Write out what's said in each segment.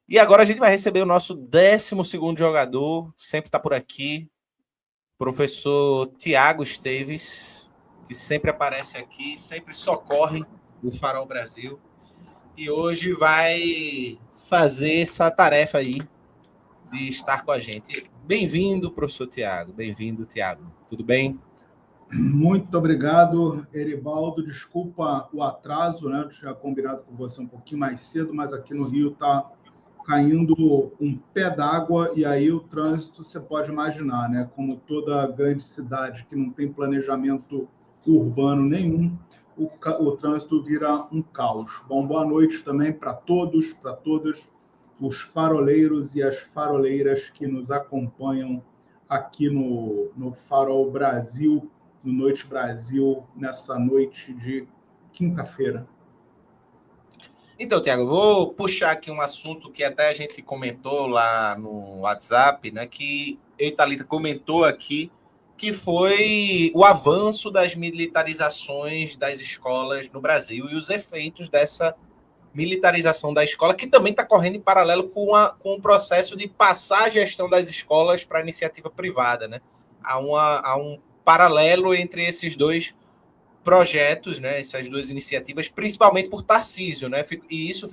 E agora a gente vai receber o nosso 12º jogador, sempre está por aqui, professor Tiago Esteves, que sempre aparece aqui, sempre socorre o Farol Brasil. E hoje vai fazer essa tarefa aí de estar com a gente. Bem-vindo, professor Tiago. Bem-vindo, Tiago. Tudo bem? Muito obrigado, Eribaldo. Desculpa o atraso, né? Eu tinha combinado com você um pouquinho mais cedo, mas aqui no Rio está caindo um pé d'água e aí o trânsito, você pode imaginar, né? Como toda grande cidade que não tem planejamento urbano nenhum, o trânsito vira um caos. Bom, boa noite também para todos, para todas os faroleiros e as faroleiras que nos acompanham aqui no Farol Brasil, no Noite Brasil, nessa noite de quinta-feira. Então, Tiago, eu vou puxar aqui um assunto que até a gente comentou lá no WhatsApp, né? Que eu e Thalita comentou aqui, que foi o avanço das militarizações das escolas no Brasil e os efeitos dessa militarização da escola, que também está correndo em paralelo com o processo de passar a gestão das escolas para a iniciativa privada, né? Há um paralelo entre esses dois projetos, né, essas duas iniciativas, principalmente por Tarcísio, né, e isso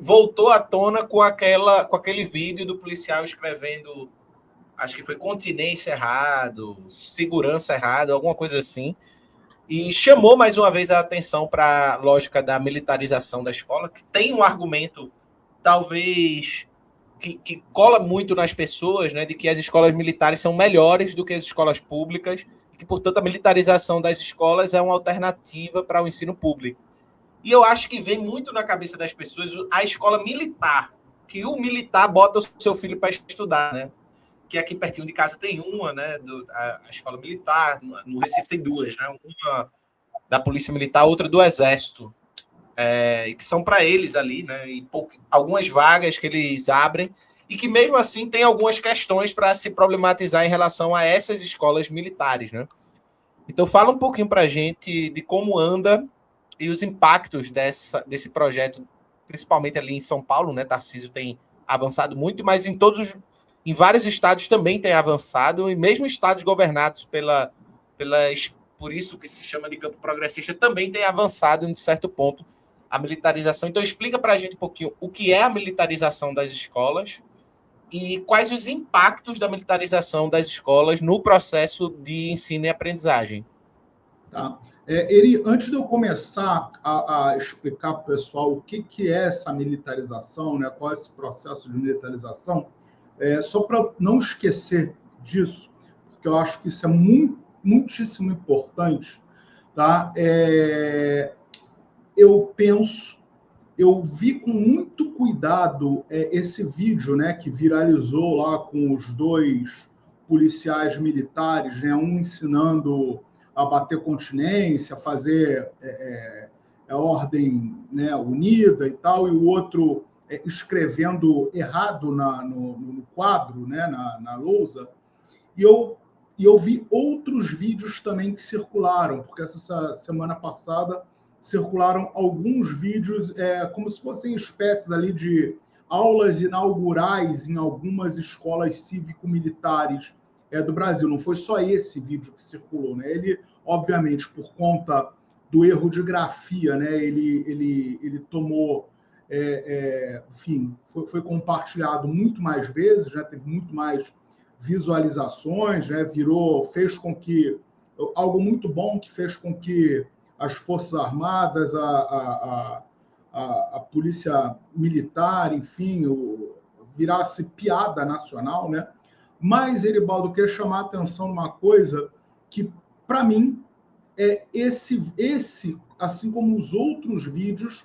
voltou à tona com aquele vídeo do policial escrevendo, acho que foi continência errado, segurança errado, alguma coisa assim, e chamou mais uma vez a atenção para a lógica da militarização da escola, que tem um argumento talvez que cola muito nas pessoas, né, de que as escolas militares são melhores do que as escolas públicas, e que, portanto, a militarização das escolas é uma alternativa para o ensino público. E eu acho que vem muito na cabeça das pessoas a escola militar, que o militar bota o seu filho para estudar, né? Que aqui pertinho de casa tem uma, né, a escola militar, no Recife tem duas, né? Uma da Polícia Militar, outra do Exército, que são para eles ali, né? E algumas vagas que eles abrem, e que mesmo assim tem algumas questões para se problematizar em relação a essas escolas militares, né? Então fala um pouquinho para a gente de como anda e os impactos desse projeto, principalmente ali em São Paulo, né? Tarcísio tem avançado muito, mas em vários estados também tem avançado, e mesmo estados governados por isso que se chama de campo progressista, também tem avançado em certo ponto a militarização. Então explica para a gente um pouquinho o que é a militarização das escolas e quais os impactos da militarização das escolas no processo de ensino e aprendizagem. Tá? Antes de eu começar a explicar para o pessoal o que é essa militarização, né, qual é esse processo de militarização, só para não esquecer disso, porque eu acho que isso é muitíssimo importante, tá? Eu vi com muito cuidado esse vídeo, né, que viralizou lá com os dois policiais militares, né, um ensinando a bater continência, fazer ordem, né, unida e tal, e o outro escrevendo errado no quadro, né, na lousa. E eu vi outros vídeos também que circularam, porque essa semana passada circularam alguns vídeos como se fossem espécies ali de aulas inaugurais em algumas escolas cívico-militares do Brasil. Não foi só esse vídeo que circulou, né? Ele, obviamente, por conta do erro de grafia, né? Ele tomou, enfim, foi compartilhado muito mais vezes, já teve muito mais visualizações, né? Fez com que algo muito bom que fez com que as Forças Armadas, a Polícia Militar, enfim, virasse piada nacional, né? Mas, Eribaldo, eu queria chamar a atenção numa coisa que, para mim, esse, assim como os outros vídeos,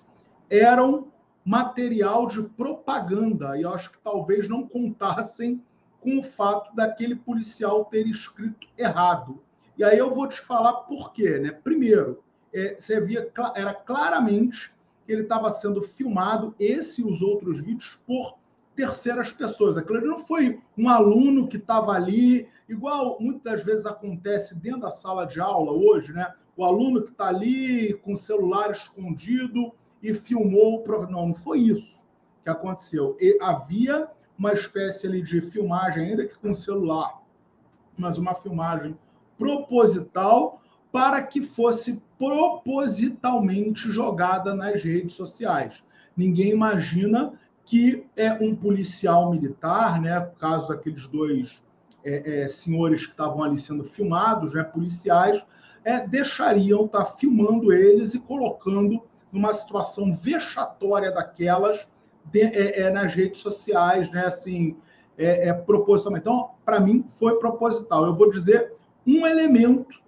eram material de propaganda, e eu acho que talvez não contassem com o fato daquele policial ter escrito errado. E aí eu vou te falar por quê, né? Primeiro, você via, era claramente que ele estava sendo filmado, esse e os outros vídeos, por terceiras pessoas. Aquilo não foi um aluno que estava ali, igual muitas vezes acontece dentro da sala de aula hoje, né? O aluno que está ali com o celular escondido e filmou. Não foi isso que aconteceu? E havia uma espécie ali de filmagem, ainda que com celular, mas uma filmagem proposital para que fosse propositalmente jogada nas redes sociais. Ninguém imagina que um policial militar, né, no caso daqueles dois senhores que estavam ali sendo filmados, né, policiais, deixariam estar filmando eles e colocando numa situação vexatória daquelas nas redes sociais, né, assim, propositalmente. Então, para mim, foi proposital. Eu vou dizer um elemento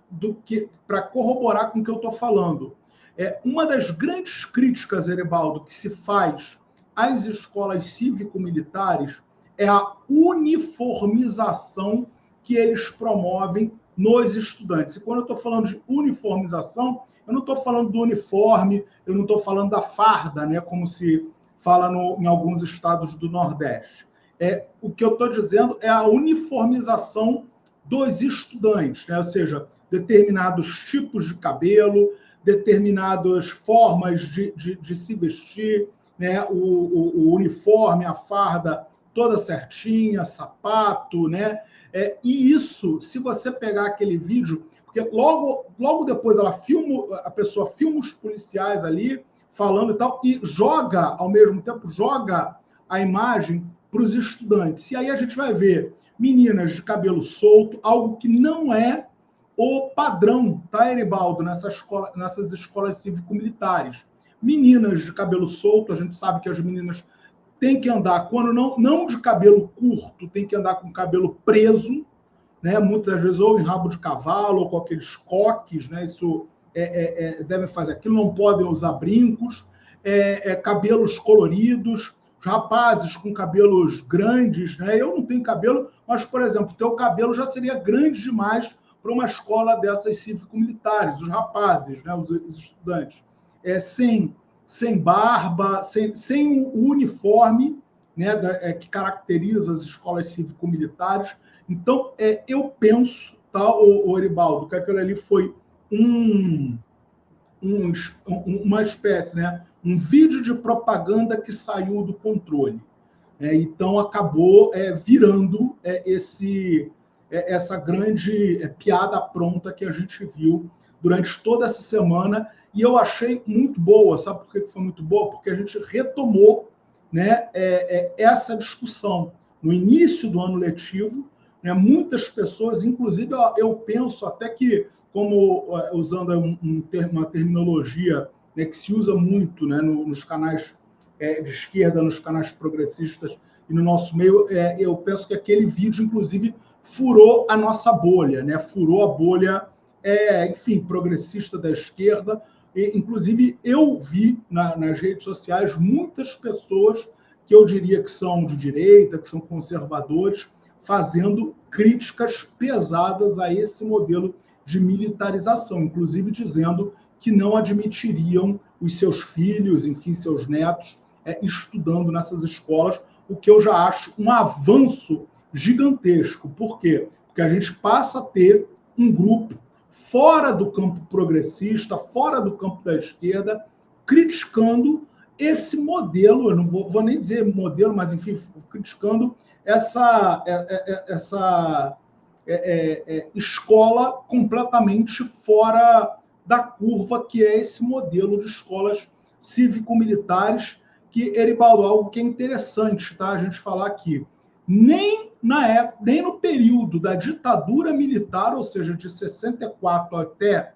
do que para corroborar com o que eu estou falando. Uma das grandes críticas, Eribaldo, que se faz às escolas cívico-militares é a uniformização que eles promovem nos estudantes. E quando eu estou falando de uniformização, eu não estou falando do uniforme, eu não estou falando da farda, né, como se fala em alguns estados do Nordeste. O que eu estou dizendo é a uniformização dos estudantes, né? Ou seja, determinados tipos de cabelo, determinadas formas de se vestir, né? O uniforme, a farda toda certinha, sapato, né? E isso, se você pegar aquele vídeo, porque logo depois a pessoa filma os policiais ali falando e tal, e joga, ao mesmo tempo, joga a imagem para os estudantes. E aí a gente vai ver meninas de cabelo solto, algo que não é o padrão, tá, Eribaldo, nessas escolas cívico-militares. Meninas de cabelo solto, a gente sabe que as meninas têm que andar, quando não de cabelo curto, tem que andar com cabelo preso, né? Muitas vezes ou em rabo de cavalo, ou com aqueles coques, né? Isso devem fazer aquilo, não podem usar brincos, cabelos coloridos, rapazes com cabelos grandes, né? Eu não tenho cabelo, mas, por exemplo, teu cabelo já seria grande demais para uma escola dessas cívico-militares, os rapazes, né? Os estudantes, sem barba, sem o uniforme, né? Que caracteriza as escolas cívico-militares. Então, eu penso, tá, o Eribaldo, que aquilo ali foi uma espécie, né? Um vídeo de propaganda que saiu do controle. Então, acabou virando essa grande piada pronta que a gente viu durante toda essa semana. E eu achei muito boa. Sabe por que foi muito boa? Porque a gente retomou, né, essa discussão. No início do ano letivo, né, muitas pessoas, inclusive eu penso até que, como usando uma terminologia, né, que se usa muito, né, nos canais de esquerda, nos canais progressistas e no nosso meio, eu penso que aquele vídeo, inclusive, furou a nossa bolha, né? Furou a bolha, enfim, progressista da esquerda. E, inclusive, eu vi nas redes sociais muitas pessoas que eu diria que são de direita, que são conservadores, fazendo críticas pesadas a esse modelo de militarização, inclusive dizendo que não admitiriam os seus filhos, enfim, seus netos, estudando nessas escolas, o que eu já acho um avanço gigantesco. Por quê? Porque a gente passa a ter um grupo fora do campo progressista, fora do campo da esquerda, criticando esse modelo, eu não vou nem dizer modelo, mas, enfim, criticando essa escola completamente fora da curva, que é esse modelo de escolas cívico-militares, que, Eribaldo, algo que é interessante, tá? A gente falar aqui. Nem no período da ditadura militar, ou seja, de 64 até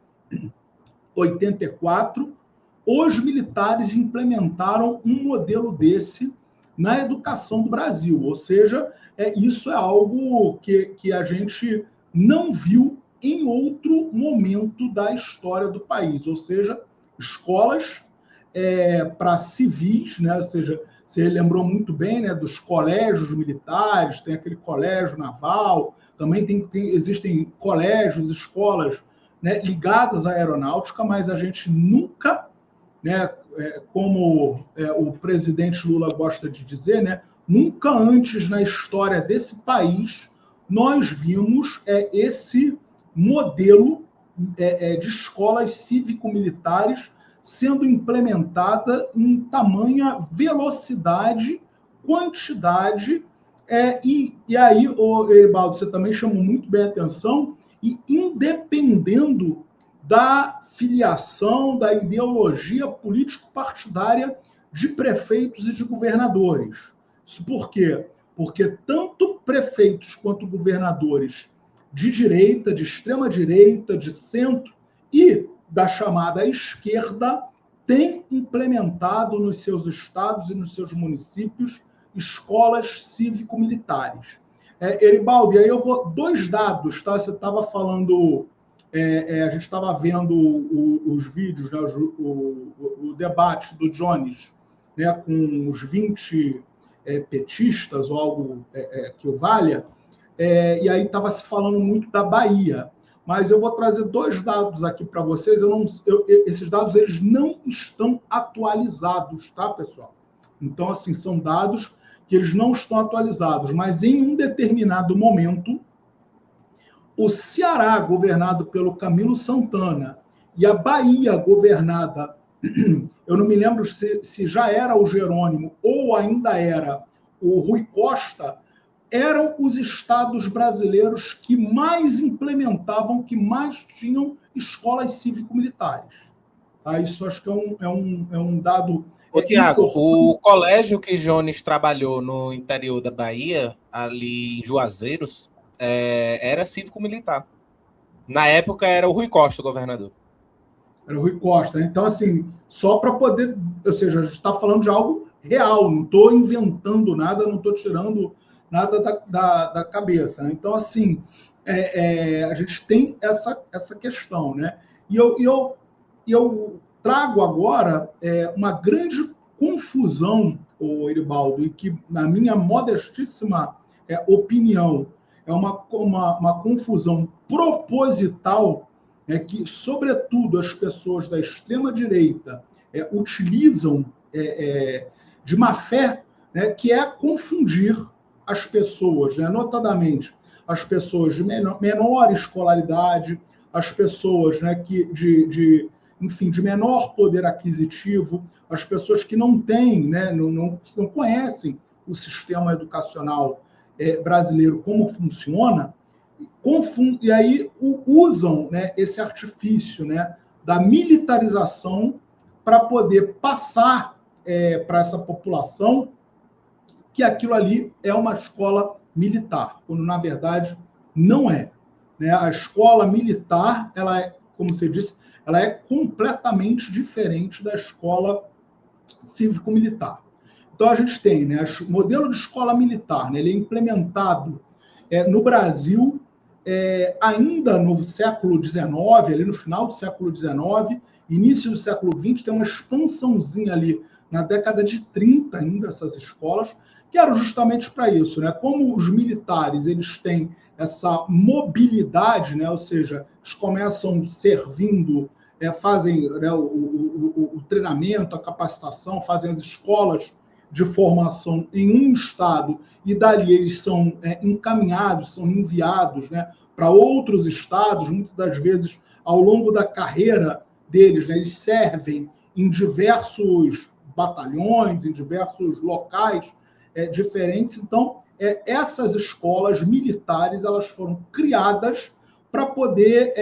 84, os militares implementaram um modelo desse na educação do Brasil. Ou seja, isso é algo que a gente não viu em outro momento da história do país. Ou seja, escolas para civis, né? Ou seja, você lembrou muito bem, né, dos colégios militares, tem aquele colégio naval, também existem colégios, escolas, né, ligadas à aeronáutica, mas a gente nunca, né, como o presidente Lula gosta de dizer, né, nunca antes na história desse país nós vimos esse modelo de escolas cívico-militares sendo implementada em tamanha velocidade, quantidade, e aí, Eribaldo, você também chamou muito bem a atenção, e independendo da filiação, da ideologia político-partidária de prefeitos e de governadores. Isso por quê? Porque tanto prefeitos quanto governadores de direita, de extrema-direita, de centro e da chamada esquerda têm implementado nos seus estados e nos seus municípios escolas cívico-militares. Eribaldo, e aí eu vou... 2 dados, tá? Você estava falando... a gente estava vendo os vídeos, né, o debate do Jones, né, com os 20 petistas, ou algo que o valha, e aí estava se falando muito da Bahia. Mas eu vou trazer 2 dados aqui para vocês. Esses dados eles não estão atualizados, tá, pessoal? Então, assim, são dados que eles não estão atualizados, mas em um determinado momento, o Ceará, governado pelo Camilo Santana, e a Bahia, governada, eu não me lembro se já era o Jerônimo ou ainda era o Rui Costa, eram os estados brasileiros que mais implementavam, que mais tinham escolas cívico-militares. Tá? Isso acho que é um dado... Ô, Tiago, o colégio que Jones trabalhou no interior da Bahia, ali em Juazeiros, era cívico-militar. Na época era o Rui Costa, o governador. Era o Rui Costa. Então, assim, só para poder... Ou seja, a gente está falando de algo real, não estou inventando nada, não estou tirando nada da cabeça. Né? Então, assim, a gente tem essa questão. Né? E eu trago agora uma grande confusão, Eribaldo, e que, na minha modestíssima opinião, é uma confusão proposital, que, sobretudo, as pessoas da extrema-direita utilizam de má fé, né, que é confundir as pessoas, né, notadamente as pessoas de menor escolaridade, as pessoas, né, enfim, de menor poder aquisitivo, as pessoas que não têm, né, não conhecem o sistema educacional brasileiro, como funciona, e aí usam, né, esse artifício, né, da militarização para poder passar para essa população que aquilo ali é uma escola militar, quando na verdade não é. Né? A escola militar, ela é, como você disse, ela é completamente diferente da escola cívico-militar. Então a gente tem, né, o modelo de escola militar, né, ele é implementado no Brasil ainda no século XIX, ali no final do século XIX, início do século XX, tem uma expansãozinha ali na década de 30 ainda, essas escolas, que eram justamente para isso, né? Como os militares eles têm essa mobilidade, né? Ou seja, eles começam servindo, fazem, né, o treinamento, a capacitação, fazem as escolas de formação em um estado e dali eles são encaminhados, são enviados, né, para outros estados, muitas das vezes ao longo da carreira deles, né, eles servem em diversos batalhões, em diversos locais diferentes. Então, essas escolas militares elas foram criadas para poder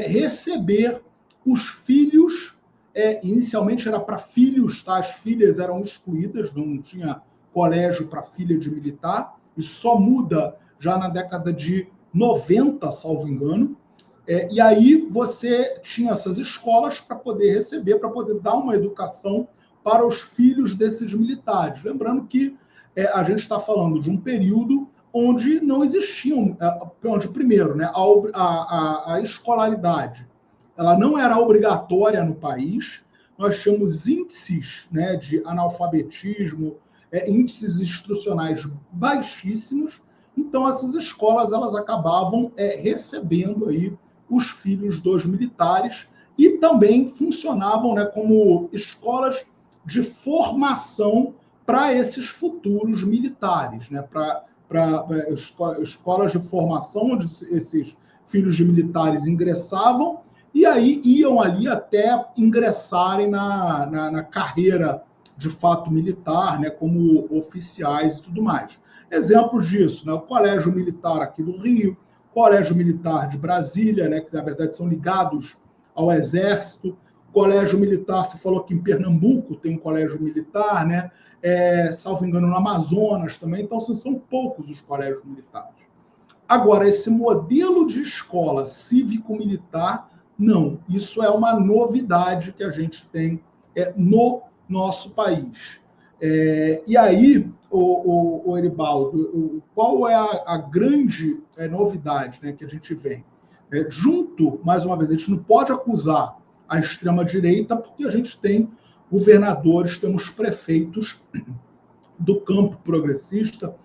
receber os filhos. Inicialmente era para filhos, tá? As filhas eram excluídas, não tinha colégio para filha de militar. Isso só muda já na década de 90, salvo engano. E aí você tinha essas escolas para poder receber, para poder dar uma educação para os filhos desses militares. Lembrando que a gente está falando de um período onde não existiam, onde, primeiro, né, a escolaridade ela não era obrigatória no país, nós tínhamos índices, né, de analfabetismo, índices instrucionais baixíssimos, então essas escolas elas acabavam recebendo aí os filhos dos militares e também funcionavam, né, como escolas de formação para esses futuros militares, né, para escolas de formação onde esses filhos de militares ingressavam e aí iam ali até ingressarem na carreira de fato militar, né, como oficiais e tudo mais. Exemplos disso, né, o Colégio Militar aqui do Rio, Colégio Militar de Brasília, né, que na verdade são ligados ao Exército, Colégio Militar, se falou que em Pernambuco tem um colégio militar, né, salvo engano no Amazonas também, então são poucos os colégios militares. Agora, esse modelo de escola cívico-militar, não. Isso é uma novidade que a gente tem no nosso país. E aí, o Eribaldo, qual é a grande novidade, né, que a gente vem? Junto, mais uma vez, a gente não pode acusar a extrema-direita, porque a gente tem governadores, temos prefeitos do campo progressista,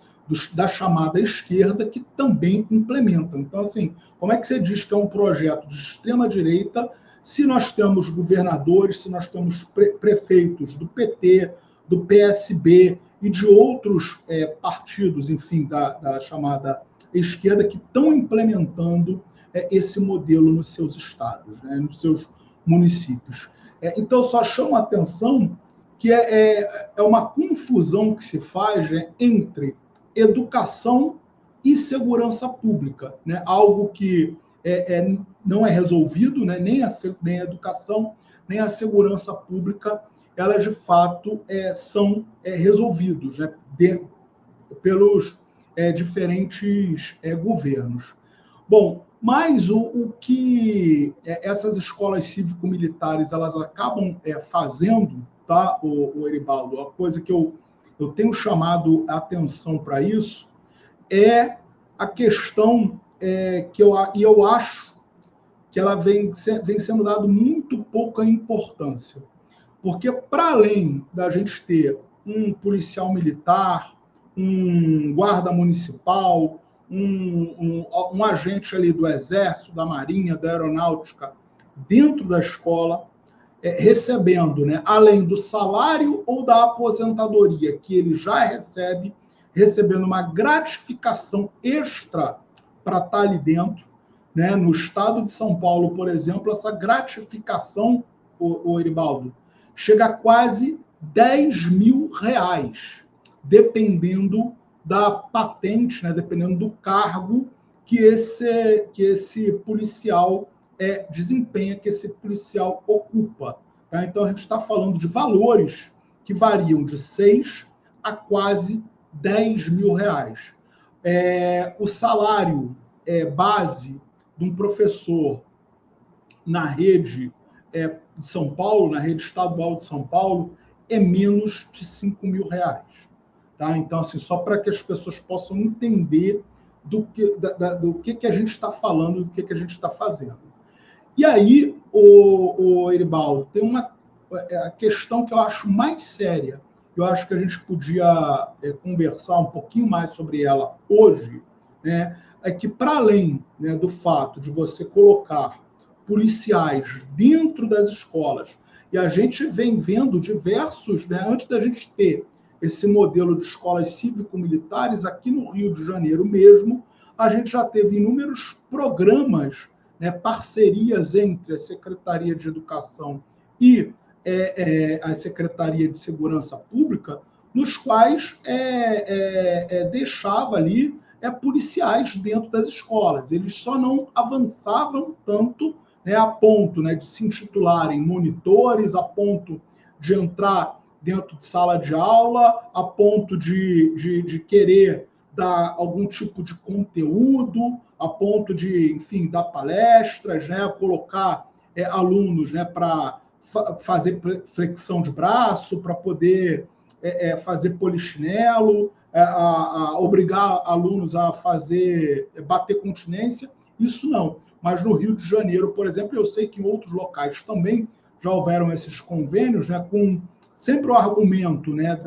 da chamada esquerda, que também implementam. Então, assim, como é que você diz que é um projeto de extrema-direita se nós temos governadores, se nós temos prefeitos do PT, do PSB e de outros partidos, enfim, da chamada esquerda, que estão implementando esse modelo nos seus estados, né, nos seus municípios. Então, só chamo a atenção que é uma confusão que se faz, né, entre educação e segurança pública, né? Algo que não é resolvido, né? Nem a educação, nem a segurança pública, elas de fato são resolvidos, né? Pelos diferentes governos. Bom, mas o que essas escolas cívico-militares elas acabam fazendo, tá, o Eribaldo, a coisa que eu tenho chamado a atenção para isso é a questão que eu acho que ela vem sendo dado muito pouca importância. Porque, para além da gente ter um policial militar, um guarda municipal, um agente ali do Exército, da Marinha, da Aeronáutica, dentro da escola, recebendo, né, além do salário ou da aposentadoria que ele já recebe, recebendo uma gratificação extra para estar ali dentro, né? No estado de São Paulo, por exemplo, essa gratificação, o Eribaldo, chega a quase R$10.000, dependendo da patente, né? Dependendo do cargo que esse policial desempenha, que esse policial ocupa. Tá? Então, a gente está falando de valores que variam de 6 a quase R$10.000. O salário base de um professor na rede de São Paulo, na rede estadual de São Paulo, é menos de R$5.000. Tá? Então, assim, só para que as pessoas possam entender do que a gente está falando, do que a gente está fazendo. E aí, o Eribaldo, tem a questão que eu acho mais séria, eu acho que a gente podia conversar um pouquinho mais sobre ela hoje, né, é que, para além, né, do fato de você colocar policiais dentro das escolas, e a gente vem vendo diversos, né, antes da gente ter esse modelo de escolas cívico-militares, aqui no Rio de Janeiro mesmo, a gente já teve inúmeros programas, né, parcerias entre a Secretaria de Educação e a Secretaria de Segurança Pública, nos quais deixava ali policiais dentro das escolas. Eles só não avançavam tanto, né, a ponto, né, de se intitularem monitores, a ponto de entrar dentro de sala de aula, a ponto de querer dar algum tipo de conteúdo, a ponto de, enfim, dar palestras, né, colocar alunos, né, para fazer flexão de braço, para poder fazer polichinelo, a obrigar alunos a bater continência, isso não. Mas no Rio de Janeiro, por exemplo, eu sei que em outros locais também já houveram esses convênios, né, com sempre o argumento, né,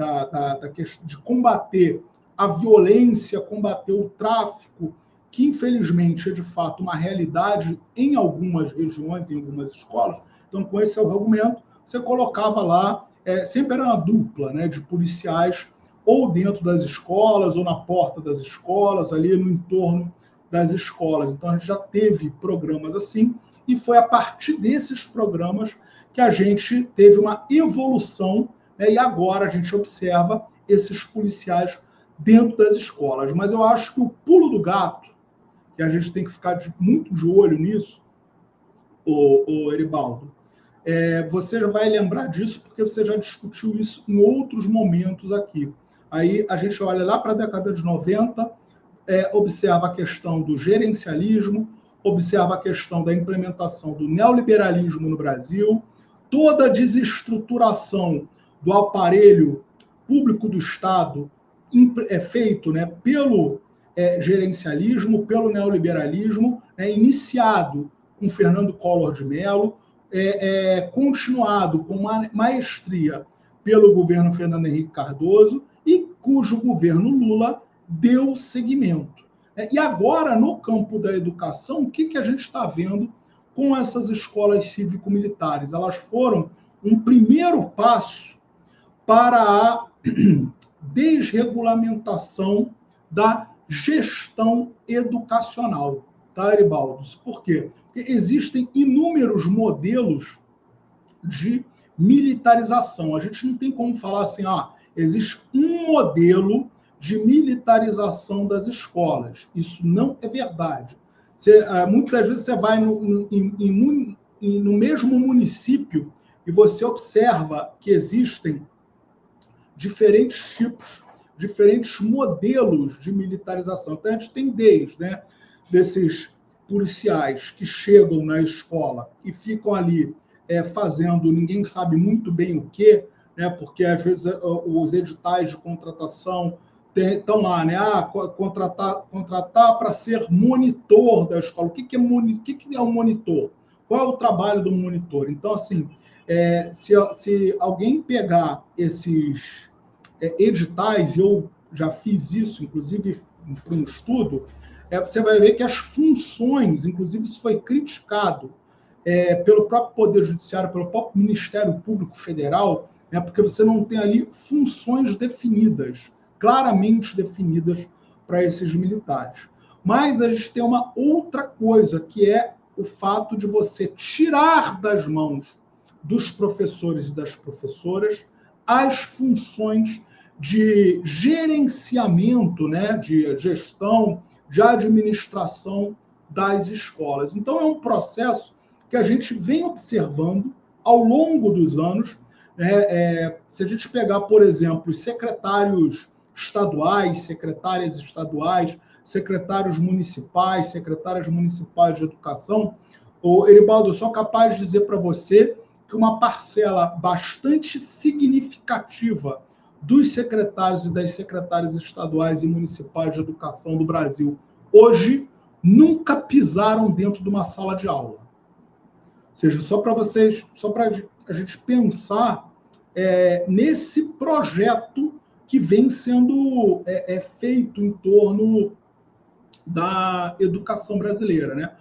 de combater a violência, combater o tráfico, que infelizmente é de fato uma realidade em algumas regiões, em algumas escolas. Então, com esse argumento, você colocava lá, sempre era uma dupla, né, de policiais, ou dentro das escolas, ou na porta das escolas, ali no entorno das escolas. Então, a gente já teve programas assim, e foi a partir desses programas que a gente teve uma evolução, né, e agora a gente observa esses policiais dentro das escolas. Mas eu acho que o pulo do gato, que a gente tem que ficar muito de olho nisso, o Eribaldo, você já vai lembrar disso porque você já discutiu isso em outros momentos aqui. Aí a gente olha lá para a década de 90, observa a questão do gerencialismo, observa a questão da implementação do neoliberalismo no Brasil, toda a desestruturação do aparelho público do Estado feito, né, pelo gerencialismo, pelo neoliberalismo, iniciado com Fernando Collor de Mello, continuado com maestria pelo governo Fernando Henrique Cardoso e cujo governo Lula deu seguimento. E agora, no campo da educação, o que a gente está vendo com essas escolas cívico-militares? Elas foram um primeiro passo para a desregulamentação da gestão educacional, tá, Eribaldo? Por quê? Porque existem inúmeros modelos de militarização. A gente não tem como falar assim, existe um modelo de militarização das escolas. Isso não é verdade. Muitas vezes você vai no mesmo município e você observa que existem diferentes tipos, diferentes modelos de militarização. Então, a gente tem desses policiais que chegam na escola e ficam ali fazendo ninguém sabe muito bem o quê, né? Porque às vezes os editais de contratação estão lá, né? Contratar para ser monitor da escola. O que é um monitor? Qual é o trabalho do monitor? Então, assim, se alguém pegar esses editais, eu já fiz isso, inclusive para um estudo, você vai ver que as funções, inclusive isso foi criticado pelo próprio Poder Judiciário, pelo próprio Ministério Público Federal, porque você não tem ali funções definidas, claramente definidas para esses militares. Mas a gente tem uma outra coisa, que é o fato de você tirar das mãos dos professores e das professoras as funções de gerenciamento, né, de gestão, de administração das escolas. Então, é um processo que a gente vem observando ao longo dos anos. Se a gente pegar, por exemplo, os secretários estaduais, secretárias estaduais, secretários municipais, secretárias municipais de educação, Eribaldo, eu sou capaz de dizer para você que uma parcela bastante significativa dos secretários e das secretárias estaduais e municipais de educação do Brasil hoje nunca pisaram dentro de uma sala de aula. Ou seja, só para a gente pensar nesse projeto que vem sendo feito em torno da educação brasileira, né?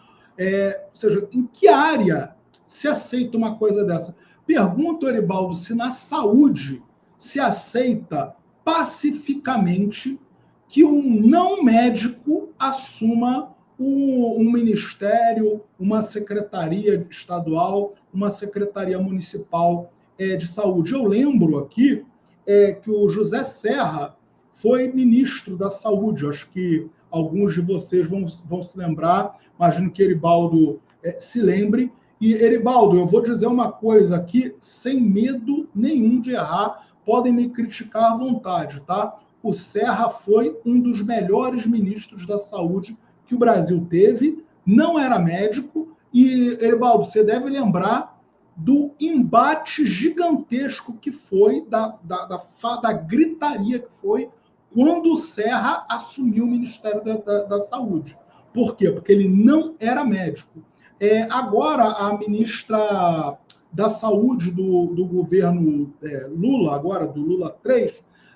Ou seja, em que área se aceita uma coisa dessa? Pergunto, Eribaldo, se na saúde se aceita pacificamente que um não médico assuma um ministério, uma secretaria estadual, uma secretaria municipal de saúde. Eu lembro aqui que o José Serra foi ministro da Saúde. Acho que alguns de vocês vão se lembrar, imagino que Eribaldo se lembre. E, Eribaldo, eu vou dizer uma coisa aqui, sem medo nenhum de errar, podem me criticar à vontade, tá? O Serra foi um dos melhores ministros da saúde que o Brasil teve, não era médico, e, Eribaldo, você deve lembrar do embate gigantesco que foi, da gritaria que foi, quando o Serra assumiu o Ministério da Saúde. Por quê? Porque ele não era médico. Agora, a ministra da Saúde do governo Lula, agora do Lula 3,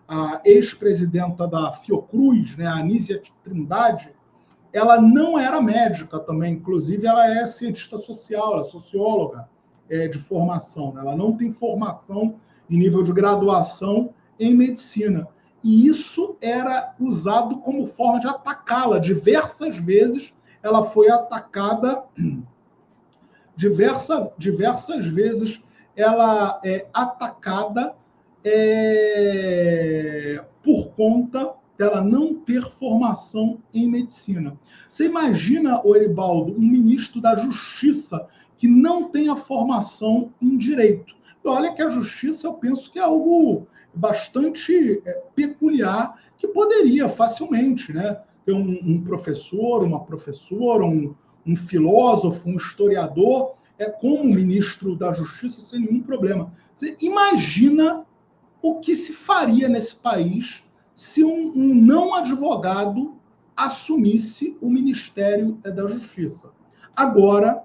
a ex-presidenta da Fiocruz, né, a Anísia Trindade, ela não era médica também, inclusive ela é cientista social, ela é socióloga de formação, né? Ela não tem formação em nível de graduação em medicina. E isso era usado como forma de atacá-la. Diversas vezes ela foi atacada diversas vezes ela é atacada por conta dela não ter formação em medicina. Você imagina, Oribaldo, um ministro da Justiça que não tem a formação em direito. E olha que a justiça, eu penso que é algo bastante peculiar, que poderia facilmente, né, ter um professor, uma professora, um filósofo, um historiador, como ministro da Justiça sem nenhum problema. Você imagina o que se faria nesse país se um não advogado assumisse o Ministério da Justiça. Agora,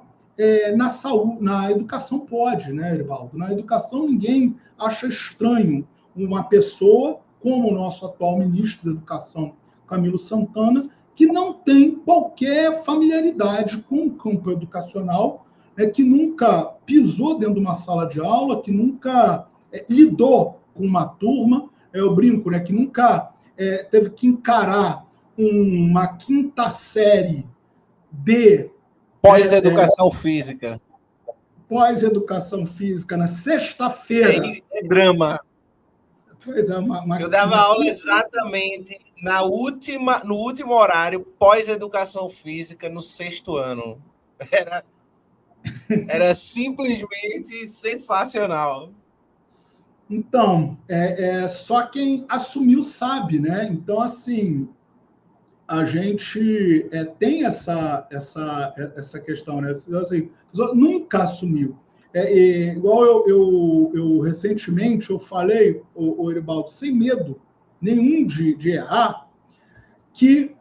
na saúde, na educação pode, né, Erivaldo? Na educação ninguém acha estranho uma pessoa como o nosso atual ministro da Educação, Camilo Santana, que não tem qualquer familiaridade com o campo educacional, que nunca pisou dentro de uma sala de aula, que nunca lidou com uma turma, eu brinco, né, que nunca teve que encarar uma quinta série de pós-educação física. Pós-educação física na sexta-feira. É drama. Pois é, eu dava aula exatamente no último horário, pós-educação física, no 6º ano. Era simplesmente sensacional. Então, só quem assumiu sabe, né? Então, assim, a gente tem essa questão, né? Assim, nunca assumiu. Igual eu recentemente eu falei, o Eribaldo, sem medo nenhum de errar, que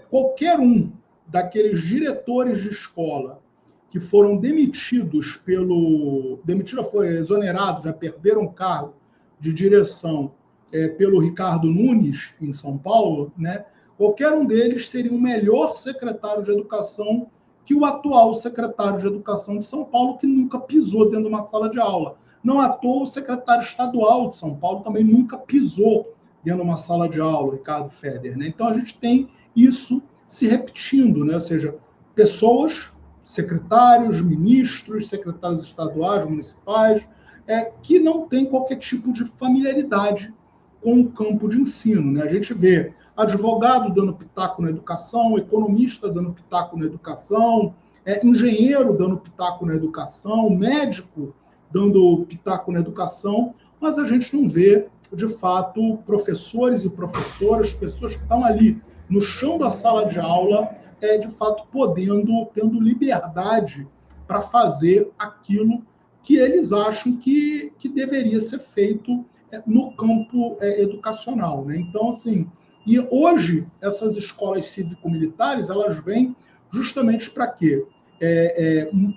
qualquer um daqueles diretores de escola que foram demitidos foram exonerados, já perderam o cargo de direção pelo Ricardo Nunes, em São Paulo, né? Qualquer um deles seria um melhor secretário de educação que o atual secretário de Educação de São Paulo, que nunca pisou dentro de uma sala de aula. Não à toa, o secretário estadual de São Paulo também nunca pisou dentro de uma sala de aula, Ricardo Feder, né? Então, a gente tem isso se repetindo, né? Ou seja, pessoas, secretários, ministros, secretários estaduais, municipais, que não têm qualquer tipo de familiaridade com o campo de ensino, né? A gente vê advogado dando pitaco na educação, economista dando pitaco na educação, engenheiro dando pitaco na educação, médico dando pitaco na educação, mas a gente não vê, de fato, professores e professoras, pessoas que estão ali no chão da sala de aula, de fato, tendo liberdade para fazer aquilo que eles acham que deveria ser feito no campo educacional, né? Então, assim, e hoje essas escolas cívico-militares, elas vêm justamente para quê?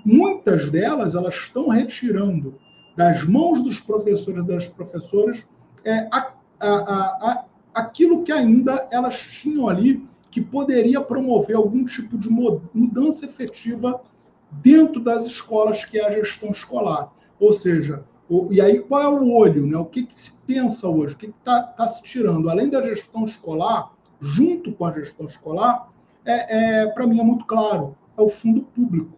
Muitas delas, elas estão retirando das mãos dos professores e das professoras aquilo que ainda elas tinham ali, que poderia promover algum tipo de mudança efetiva dentro das escolas, que é a gestão escolar. Ou seja, e aí qual é o olho, né? O que se pensa hoje? O que está se tirando? Além da gestão escolar, junto com a gestão escolar, para mim é muito claro, é o fundo público.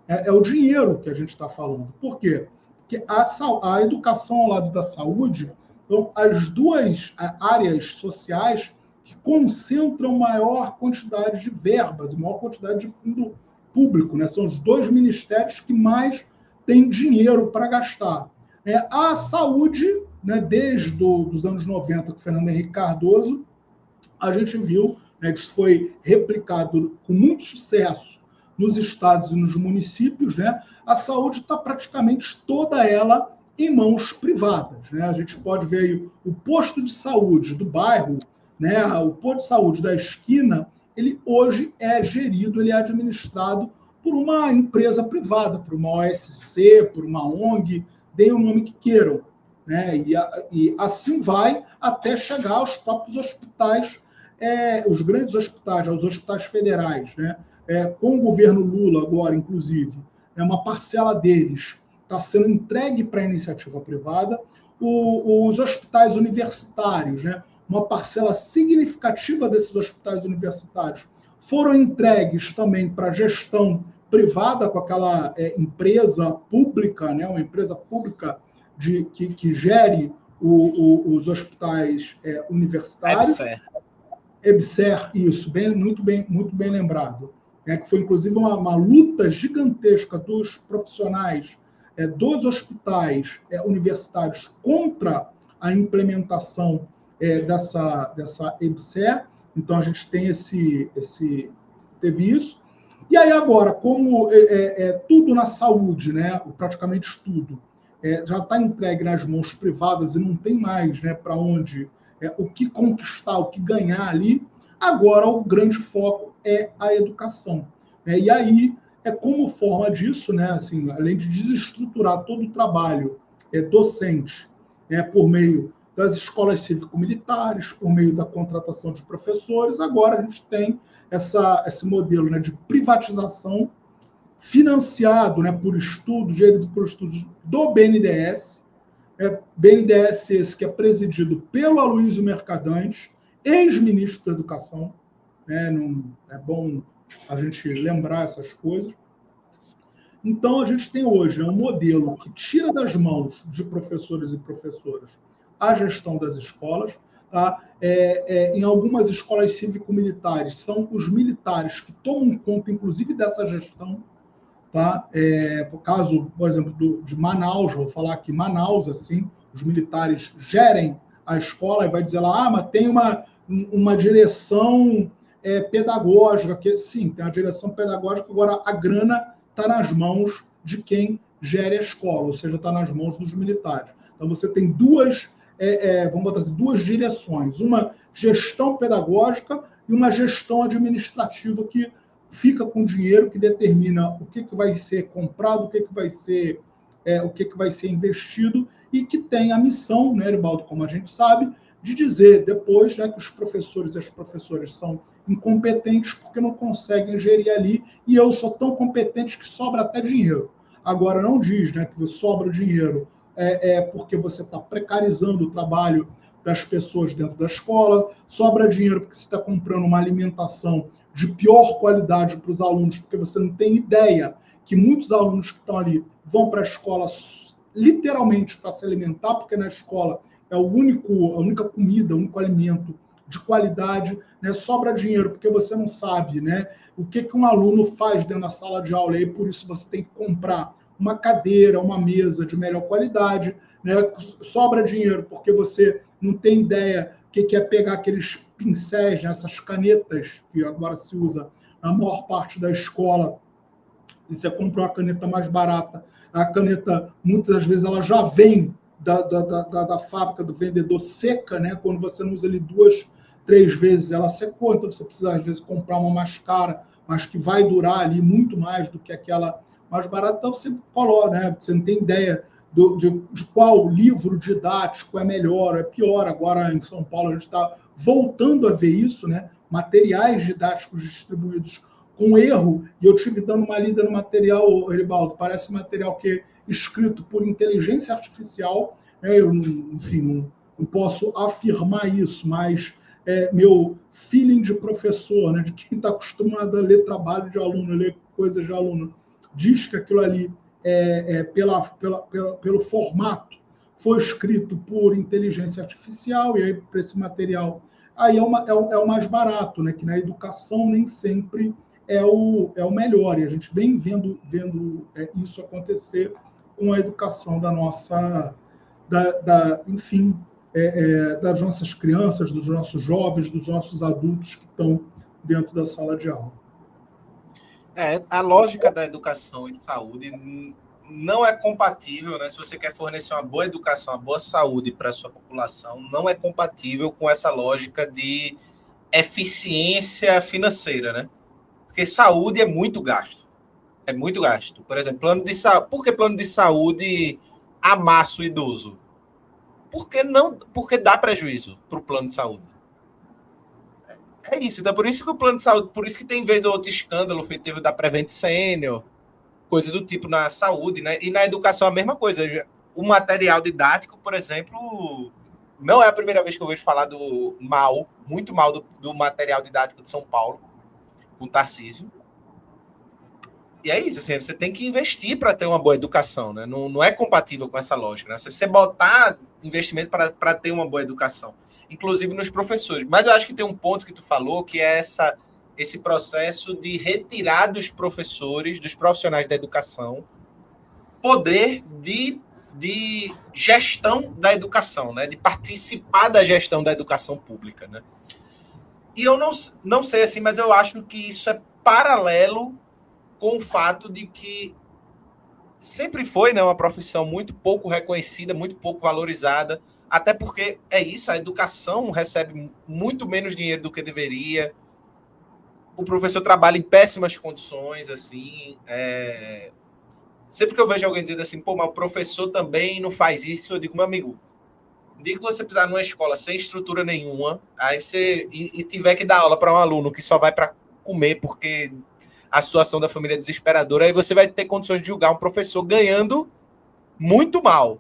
É o dinheiro que a gente está falando. Por quê? Porque a educação ao lado da saúde são as duas áreas sociais que concentram maior quantidade de verbas, maior quantidade de fundo público, né? São os dois ministérios que mais têm dinheiro para gastar. A saúde, né, desde os anos 90, com o Fernando Henrique Cardoso, a gente viu, né, que isso foi replicado com muito sucesso nos estados e nos municípios, né? A saúde está praticamente toda ela em mãos privadas, né? A gente pode ver aí o posto de saúde do bairro, né? O posto de saúde da esquina, ele hoje é gerido, ele é administrado por uma empresa privada, por uma OSC, por uma ONG, deem o nome que queiram, né? E assim vai até chegar aos próprios hospitais, os grandes hospitais, aos hospitais federais, né? Com o governo Lula agora, inclusive, uma parcela deles está sendo entregue para a iniciativa privada. Os hospitais universitários, né? Uma parcela significativa desses hospitais universitários foram entregues também para a gestão privada com aquela empresa pública, né, uma empresa pública que gere os hospitais universitários. EBSER, isso, muito bem lembrado. Que foi, inclusive, uma luta gigantesca dos profissionais dos hospitais universitários contra a implementação dessa EBSER. Então, a gente tem teve isso. E aí, agora, como tudo na saúde, né, praticamente tudo, já está entregue nas mãos privadas e não tem mais, né, para onde, o que conquistar, o que ganhar ali, agora o grande foco é a educação. E aí, como forma disso, né, assim, além de desestruturar todo o trabalho docente, por meio das escolas cívico-militares, por meio da contratação de professores, agora a gente tem esse modelo, né, de privatização financiado, né, por estudos, gerido por estudos do BNDES, BNDES esse que é presidido pelo Aloysio Mercadante, ex-ministro da Educação, né, é bom a gente lembrar essas coisas. Então, a gente tem hoje um modelo que tira das mãos de professores e professoras a gestão das escolas. Tá? Em algumas escolas cívico-militares, são os militares que tomam conta, inclusive, dessa gestão. Tá? Por caso, por exemplo, de Manaus, vou falar aqui, Manaus, assim, os militares gerem a escola e vai dizer lá, mas tem uma direção pedagógica, que sim, tem a direção pedagógica, agora a grana está nas mãos de quem gere a escola, ou seja, está nas mãos dos militares. Então, você tem vamos botar assim, duas direções, uma gestão pedagógica e uma gestão administrativa que fica com dinheiro, que determina o que vai ser comprado, o que vai ser investido, e que tem a missão, né, Eribaldo, como a gente sabe, de dizer depois, né, que os professores e as professoras são incompetentes porque não conseguem gerir ali, e eu sou tão competente que sobra até dinheiro. Agora, não diz, né, que sobra dinheiro porque você está precarizando o trabalho das pessoas dentro da escola, sobra dinheiro porque você está comprando uma alimentação de pior qualidade para os alunos, porque você não tem ideia que muitos alunos que estão ali vão para a escola literalmente para se alimentar, porque na escola é a única comida, o único alimento de qualidade, né? Sobra dinheiro porque você não sabe, né, o que um aluno faz dentro da sala de aula, e por isso você tem que comprar uma cadeira, uma mesa de melhor qualidade, né? Sobra dinheiro porque você não tem ideia o que é pegar aqueles pincéis, né, essas canetas que agora se usa na maior parte da escola, e você compra uma caneta mais barata. A caneta, muitas das vezes, ela já vem da fábrica, do vendedor, seca, né? Quando você não usa ele 2, 3 vezes, ela secou, então você precisa, às vezes, comprar uma mais cara, mas que vai durar ali muito mais do que aquela mais barata. Então, você coloca, né? Você não tem ideia de qual livro didático é melhor, é pior. Agora, em São Paulo, a gente está voltando a ver isso, né? Materiais didáticos distribuídos com erro, e eu tive dando uma lida no material, Eribaldo, parece material que é escrito por inteligência artificial, né? Eu, enfim, não posso afirmar isso, mas meu feeling de professor, né, de quem está acostumado a ler trabalho de aluno, ler coisas de aluno, diz que aquilo ali, pelo formato, foi escrito por inteligência artificial, e aí para esse material aí é o mais barato, né? Que na educação nem sempre é o melhor, e a gente vem vendo isso acontecer com a educação da nossa, enfim, das nossas crianças, dos nossos jovens, dos nossos adultos que estão dentro da sala de aula. A lógica da educação e saúde não é compatível, né? Se você quer fornecer uma boa educação, uma boa saúde para a sua população, não é compatível com essa lógica de eficiência financeira, né? Porque saúde é muito gasto. É muito gasto. Por exemplo, plano de saúde. Por que plano de saúde amassa o idoso? Porque dá prejuízo para o plano de saúde. É isso. Então, por isso que o plano de saúde, por isso que tem vez ou outro escândalo feito teve da Prevent Senior, coisa do tipo na saúde, né? E na educação a mesma coisa. O material didático, por exemplo, não é a primeira vez que eu vejo falar muito mal do material didático de São Paulo, com Tarcísio. E é isso, assim, você tem que investir para ter uma boa educação, né? Não é compatível com essa lógica, né? Se você botar investimento para ter uma boa educação, inclusive nos professores. Mas eu acho que tem um ponto que tu falou, que é esse processo de retirar dos professores, dos profissionais da educação, poder de gestão da educação, né? De participar da gestão da educação pública, né? E eu não sei assim, mas eu acho que isso é paralelo com o fato de que sempre foi, né, uma profissão muito pouco reconhecida, muito pouco valorizada, até porque é isso, a educação recebe muito menos dinheiro do que deveria, o professor trabalha em péssimas condições, assim, sempre que eu vejo alguém dizendo assim, pô, mas o professor também não faz isso, eu digo, meu amigo, diga que você precisar numa escola sem estrutura nenhuma, aí você e tiver que dar aula para um aluno que só vai para comer porque a situação da família é desesperadora, aí você vai ter condições de julgar um professor ganhando muito mal.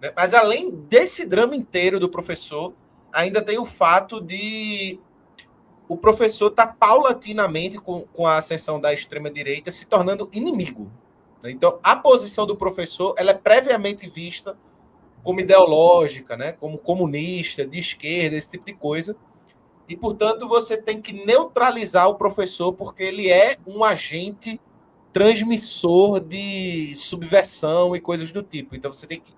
Né? Mas além desse drama inteiro do professor, ainda tem o fato de o professor estar paulatinamente, com a ascensão da extrema-direita, se tornando inimigo. Né? Então, a posição do professor ela é previamente vista como ideológica, né? Como comunista, de esquerda, esse tipo de coisa. E, portanto, você tem que neutralizar o professor porque ele é um agente transmissor de subversão e coisas do tipo. Então, você tem que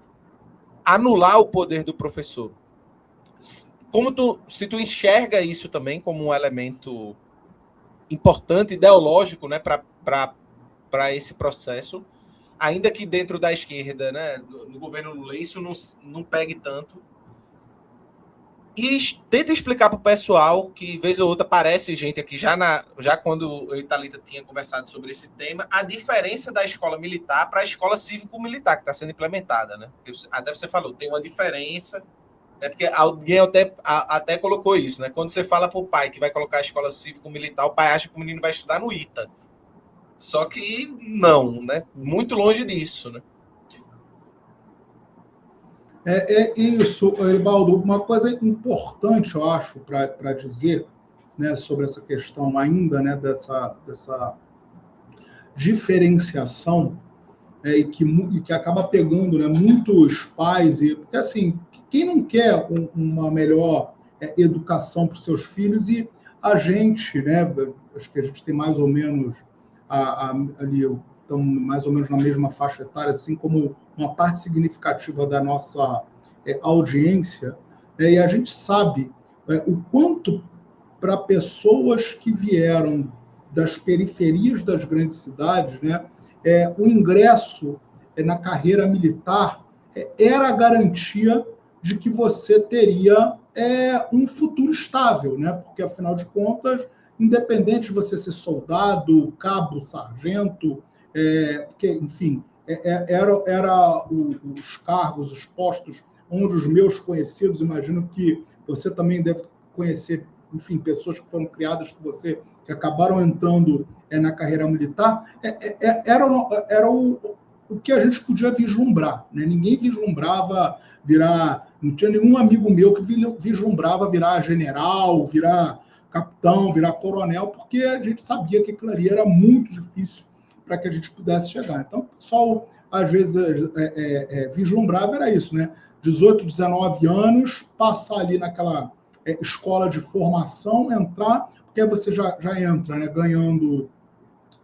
anular o poder do professor. Se tu enxerga isso também como um elemento importante, ideológico, né, para esse processo, ainda que dentro da esquerda, né, no governo Lula, isso não pegue tanto, e tenta explicar para o pessoal que, vez ou outra, aparece gente aqui, já quando eu e Thalita tinha conversado sobre esse tema, a diferença da escola militar para a escola cívico-militar, que está sendo implementada. Né? Até você falou, tem uma diferença, né? Porque alguém até colocou isso. Né? Quando você fala para o pai que vai colocar a escola cívico-militar, o pai acha que o menino vai estudar no ITA. Só que não, né? Muito longe disso. Né? É isso, Ebaldo. Uma coisa importante, eu acho, para dizer, né, sobre essa questão ainda, né, dessa diferenciação, e que acaba pegando, né, muitos pais, porque assim, quem não quer uma melhor educação para os seus filhos, e a gente, né, acho que a gente tem mais ou menos ali, estamos mais ou menos na mesma faixa etária, assim como uma parte significativa da nossa audiência, e a gente sabe o quanto para pessoas que vieram das periferias das grandes cidades, né, o ingresso na carreira militar era a garantia de que você teria um futuro estável, né? Porque, afinal de contas, independente de você ser soldado, cabo, sargento, porque, enfim, era os cargos, os postos onde os meus conhecidos, imagino que você também deve conhecer, enfim, pessoas que foram criadas com você, que acabaram entrando na carreira militar, era o que a gente podia vislumbrar. Né? Ninguém vislumbrava virar... Não tinha nenhum amigo meu que vislumbrava virar general, virar capitão, virar coronel, porque a gente sabia que aquilo ali era muito difícil para que a gente pudesse chegar. Então, o pessoal, às vezes, vislumbrava, era isso, né? 18, 19 anos, passar ali naquela escola de formação, entrar, porque aí você já entra, né, ganhando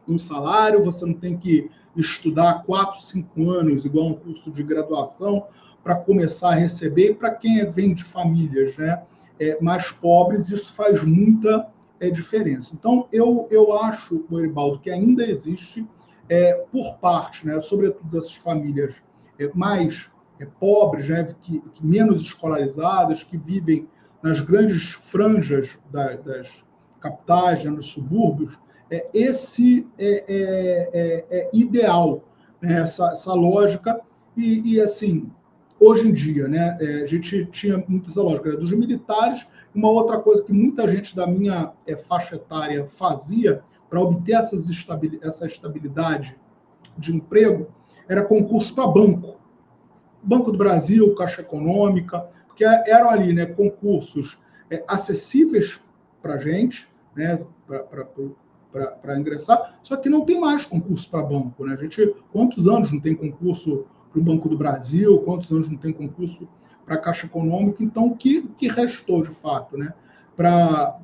um salário, você não tem que estudar 4, 5 anos, igual um curso de graduação, para começar a receber. E para quem vem de famílias, né, mais pobres, isso faz muita diferença. Então, eu acho, Moribaldo, que ainda existe, por parte, né, sobretudo dessas famílias mais pobres, né, que menos escolarizadas, que vivem nas grandes franjas das capitais, né, nos subúrbios, esse ideal, né, essa lógica. E, assim, hoje em dia, né, a gente tinha muito essa lógica dos militares. Uma outra coisa que muita gente da minha faixa etária fazia para obter essa estabilidade de emprego era concurso para banco. Banco do Brasil, Caixa Econômica, porque eram ali, né, concursos acessíveis para a gente, né, para ingressar, só que não tem mais concurso para banco, né? A gente, quantos anos não tem concurso para o Banco do Brasil, quantos anos não tem concurso para a Caixa Econômica? Então, o que restou, de fato, né? Para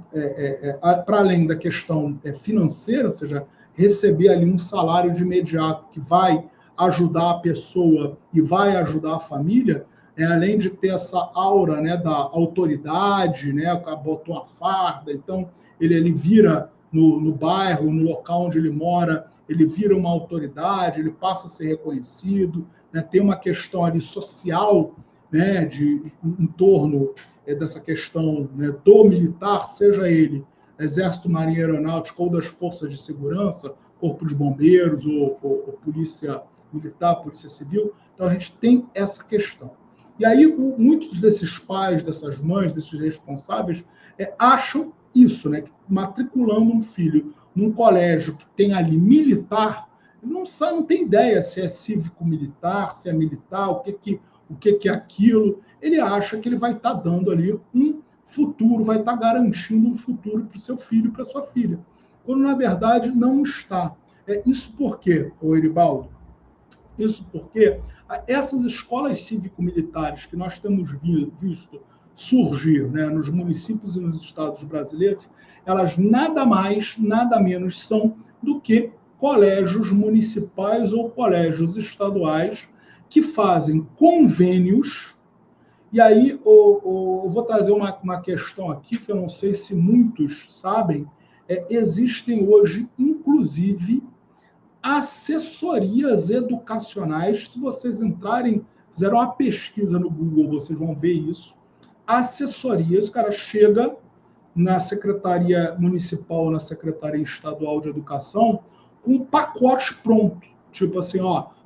além da questão financeira, ou seja, receber ali um salário de imediato que vai ajudar a pessoa e vai ajudar a família, além de ter essa aura, né, da autoridade, né, botou a farda, então ele vira no bairro, no local onde ele mora, ele vira uma autoridade, ele passa a ser reconhecido, né, tem uma questão ali social, né, em torno dessa questão, né, do militar, seja ele Exército, Marinha Aeronáutica ou das Forças de Segurança, Corpo de Bombeiros ou Polícia Militar, Polícia Civil. Então a gente tem essa questão. E aí muitos desses pais, dessas mães, desses responsáveis acham isso, né, que matriculando um filho num colégio que tem ali militar, não tem ideia se é cívico-militar, se é militar, o que é aquilo. Ele acha que ele vai estar dando ali um futuro, vai estar garantindo um futuro para o seu filho e para a sua filha, quando na verdade não está. Isso por quê, Eribaldo? Isso porque essas escolas cívico-militares que nós temos visto surgir, né, nos municípios e nos estados brasileiros, elas nada mais, nada menos são do que colégios municipais ou colégios estaduais que fazem convênios. E aí eu vou trazer uma questão aqui que eu não sei se muitos sabem. Existem hoje, inclusive, assessorias educacionais. Se vocês entrarem, fizeram uma pesquisa no Google, vocês vão ver isso. Assessorias, o cara chega na Secretaria Municipal, na Secretaria Estadual de Educação, com um pacote pronto. Tipo assim,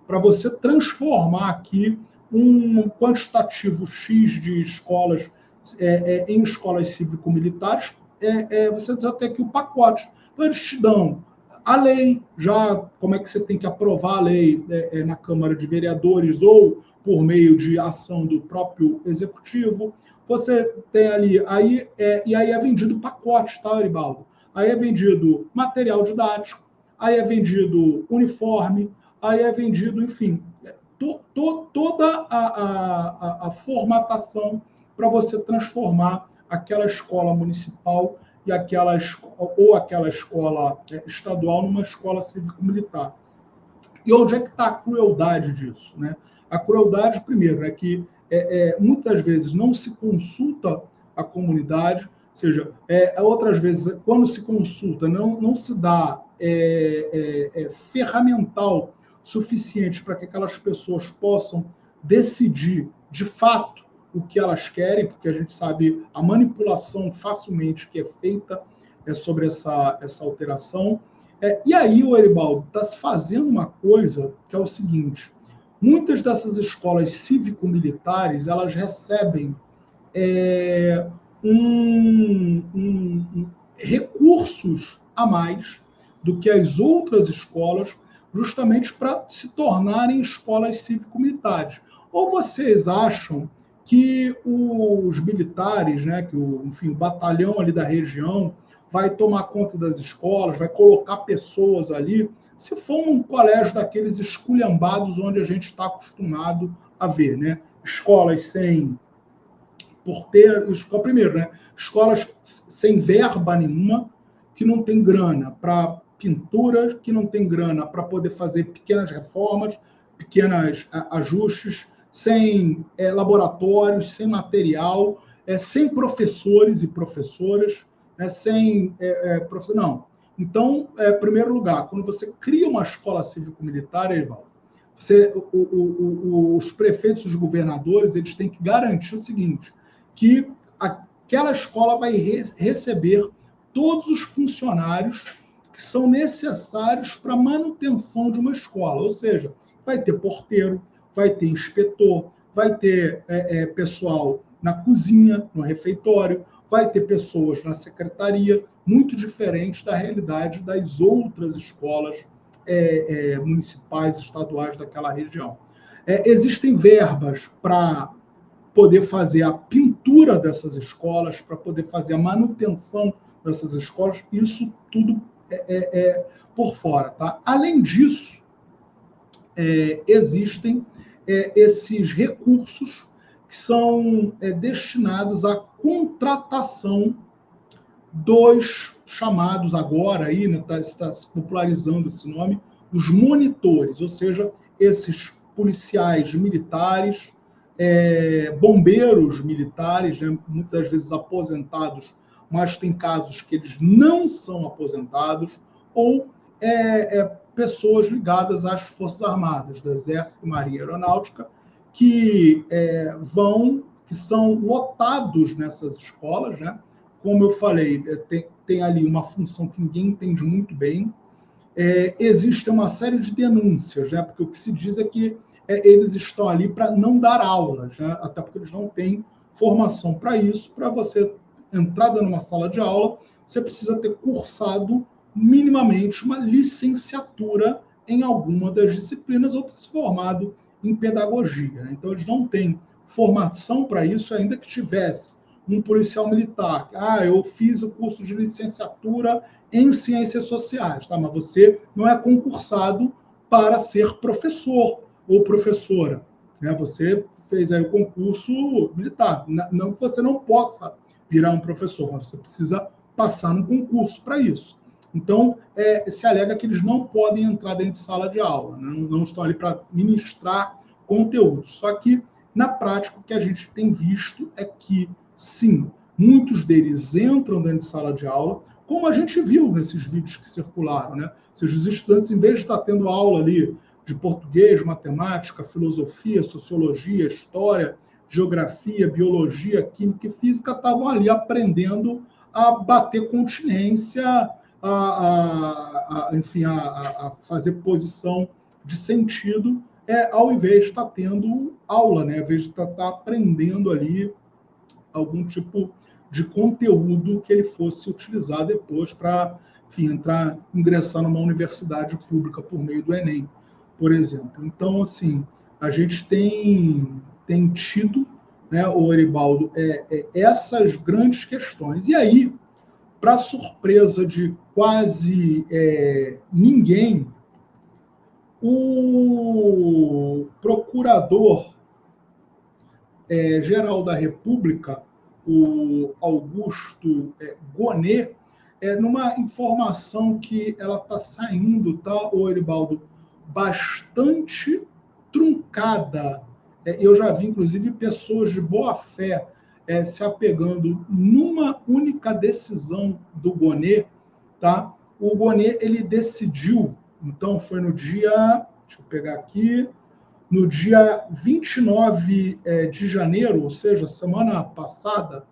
para você transformar aqui um quantitativo X de escolas em escolas cívico-militares, você já tem aqui o pacote. Então, eles te dão a lei, já como é que você tem que aprovar a lei na Câmara de Vereadores ou por meio de ação do próprio Executivo. Você tem ali, e aí é vendido pacote, tá, Eribaldo? Aí é vendido material didático, aí é vendido uniforme, aí é vendido, enfim, toda a formatação para você transformar aquela escola municipal e aquela escola estadual numa escola cívico-militar. E onde é que está a crueldade disso, né? A crueldade, primeiro, é que muitas vezes não se consulta a comunidade, ou seja, outras vezes, quando se consulta, não se dá ferramental suficiente para que aquelas pessoas possam decidir, de fato, o que elas querem, porque a gente sabe a manipulação facilmente que é feita sobre essa alteração. E aí, o Eribaldo, está se fazendo uma coisa que é o seguinte: muitas dessas escolas cívico-militares, elas recebem recursos a mais do que as outras escolas, justamente para se tornarem escolas cívico-militares. Ou vocês acham que os militares, né, que o batalhão ali da região vai tomar conta das escolas, vai colocar pessoas ali, se for um colégio daqueles esculhambados onde a gente está acostumado a ver, né? Escolas sem porteiro, primeiro, né? Escolas sem verba nenhuma, que não tem grana para pintura, que não tem grana para poder fazer pequenas reformas, pequenos ajustes, sem laboratórios, sem material, sem professores e professoras, né? Sem professor, não. Então, em primeiro lugar, quando você cria uma escola cívico-militar, Erivaldo, os prefeitos e os governadores, eles têm que garantir o seguinte, que aquela escola vai receber todos os funcionários que são necessários para a manutenção de uma escola. Ou seja, vai ter porteiro, vai ter inspetor, vai ter pessoal na cozinha, no refeitório, vai ter pessoas na secretaria, muito diferente da realidade das outras escolas municipais, estaduais daquela região. Existem verbas para poder fazer a pintura dessas escolas, para poder fazer a manutenção dessas escolas. Isso tudo por fora. Tá? Além disso, existem esses recursos que são destinados à contratação dos chamados agora, aí está se popularizando esse nome, os monitores, ou seja, esses policiais militares, bombeiros militares, né, muitas vezes aposentados, mas tem casos que eles não são aposentados, ou pessoas ligadas às Forças Armadas, do Exército, Marinha e Aeronáutica, que são lotados nessas escolas, né? Como eu falei, tem ali uma função que ninguém entende muito bem. Existe uma série de denúncias, né? Porque o que se diz é que eles estão ali para não dar aulas, né? Até porque eles não têm formação para isso. Para você entrar numa sala de aula, você precisa ter cursado minimamente uma licenciatura em alguma das disciplinas ou ter se formado em pedagogia, né? Então, eles não têm formação para isso, ainda que tivesse um policial militar. Eu fiz o curso de licenciatura em ciências sociais, tá? Mas você não é concursado para ser professor ou professora, né? Você fez aí o concurso militar. Não que você não possa virar um professor, mas você precisa passar no concurso para isso. Então, se alega que eles não podem entrar dentro de sala de aula, né? Não estão ali para ministrar conteúdos. Só que, na prática, o que a gente tem visto é que, sim, muitos deles entram dentro de sala de aula, como a gente viu nesses vídeos que circularam, né? Ou seja, os estudantes, em vez de estar tendo aula ali de português, matemática, filosofia, sociologia, história, geografia, biologia, química e física, estavam ali aprendendo a bater continência, enfim, a fazer posição de sentido, ao invés de estar tendo aula, né? Ao invés de estar aprendendo ali algum tipo de conteúdo que ele fosse utilizar depois para, enfim, ingressar numa universidade pública por meio do Enem, por exemplo. Então, assim, a gente tem tido, né, o Eribaldo, essas grandes questões. E aí, para surpresa de quase ninguém, o procurador-geral da República, o Augusto Gonet, numa informação que ela está saindo, tá, o Eribaldo, bastante truncada. Eu já vi, inclusive, pessoas de boa fé se apegando numa única decisão do Gonet, tá? O Gonet, ele decidiu, então foi no dia, deixa eu pegar aqui, no dia 29 de janeiro, ou seja, semana passada,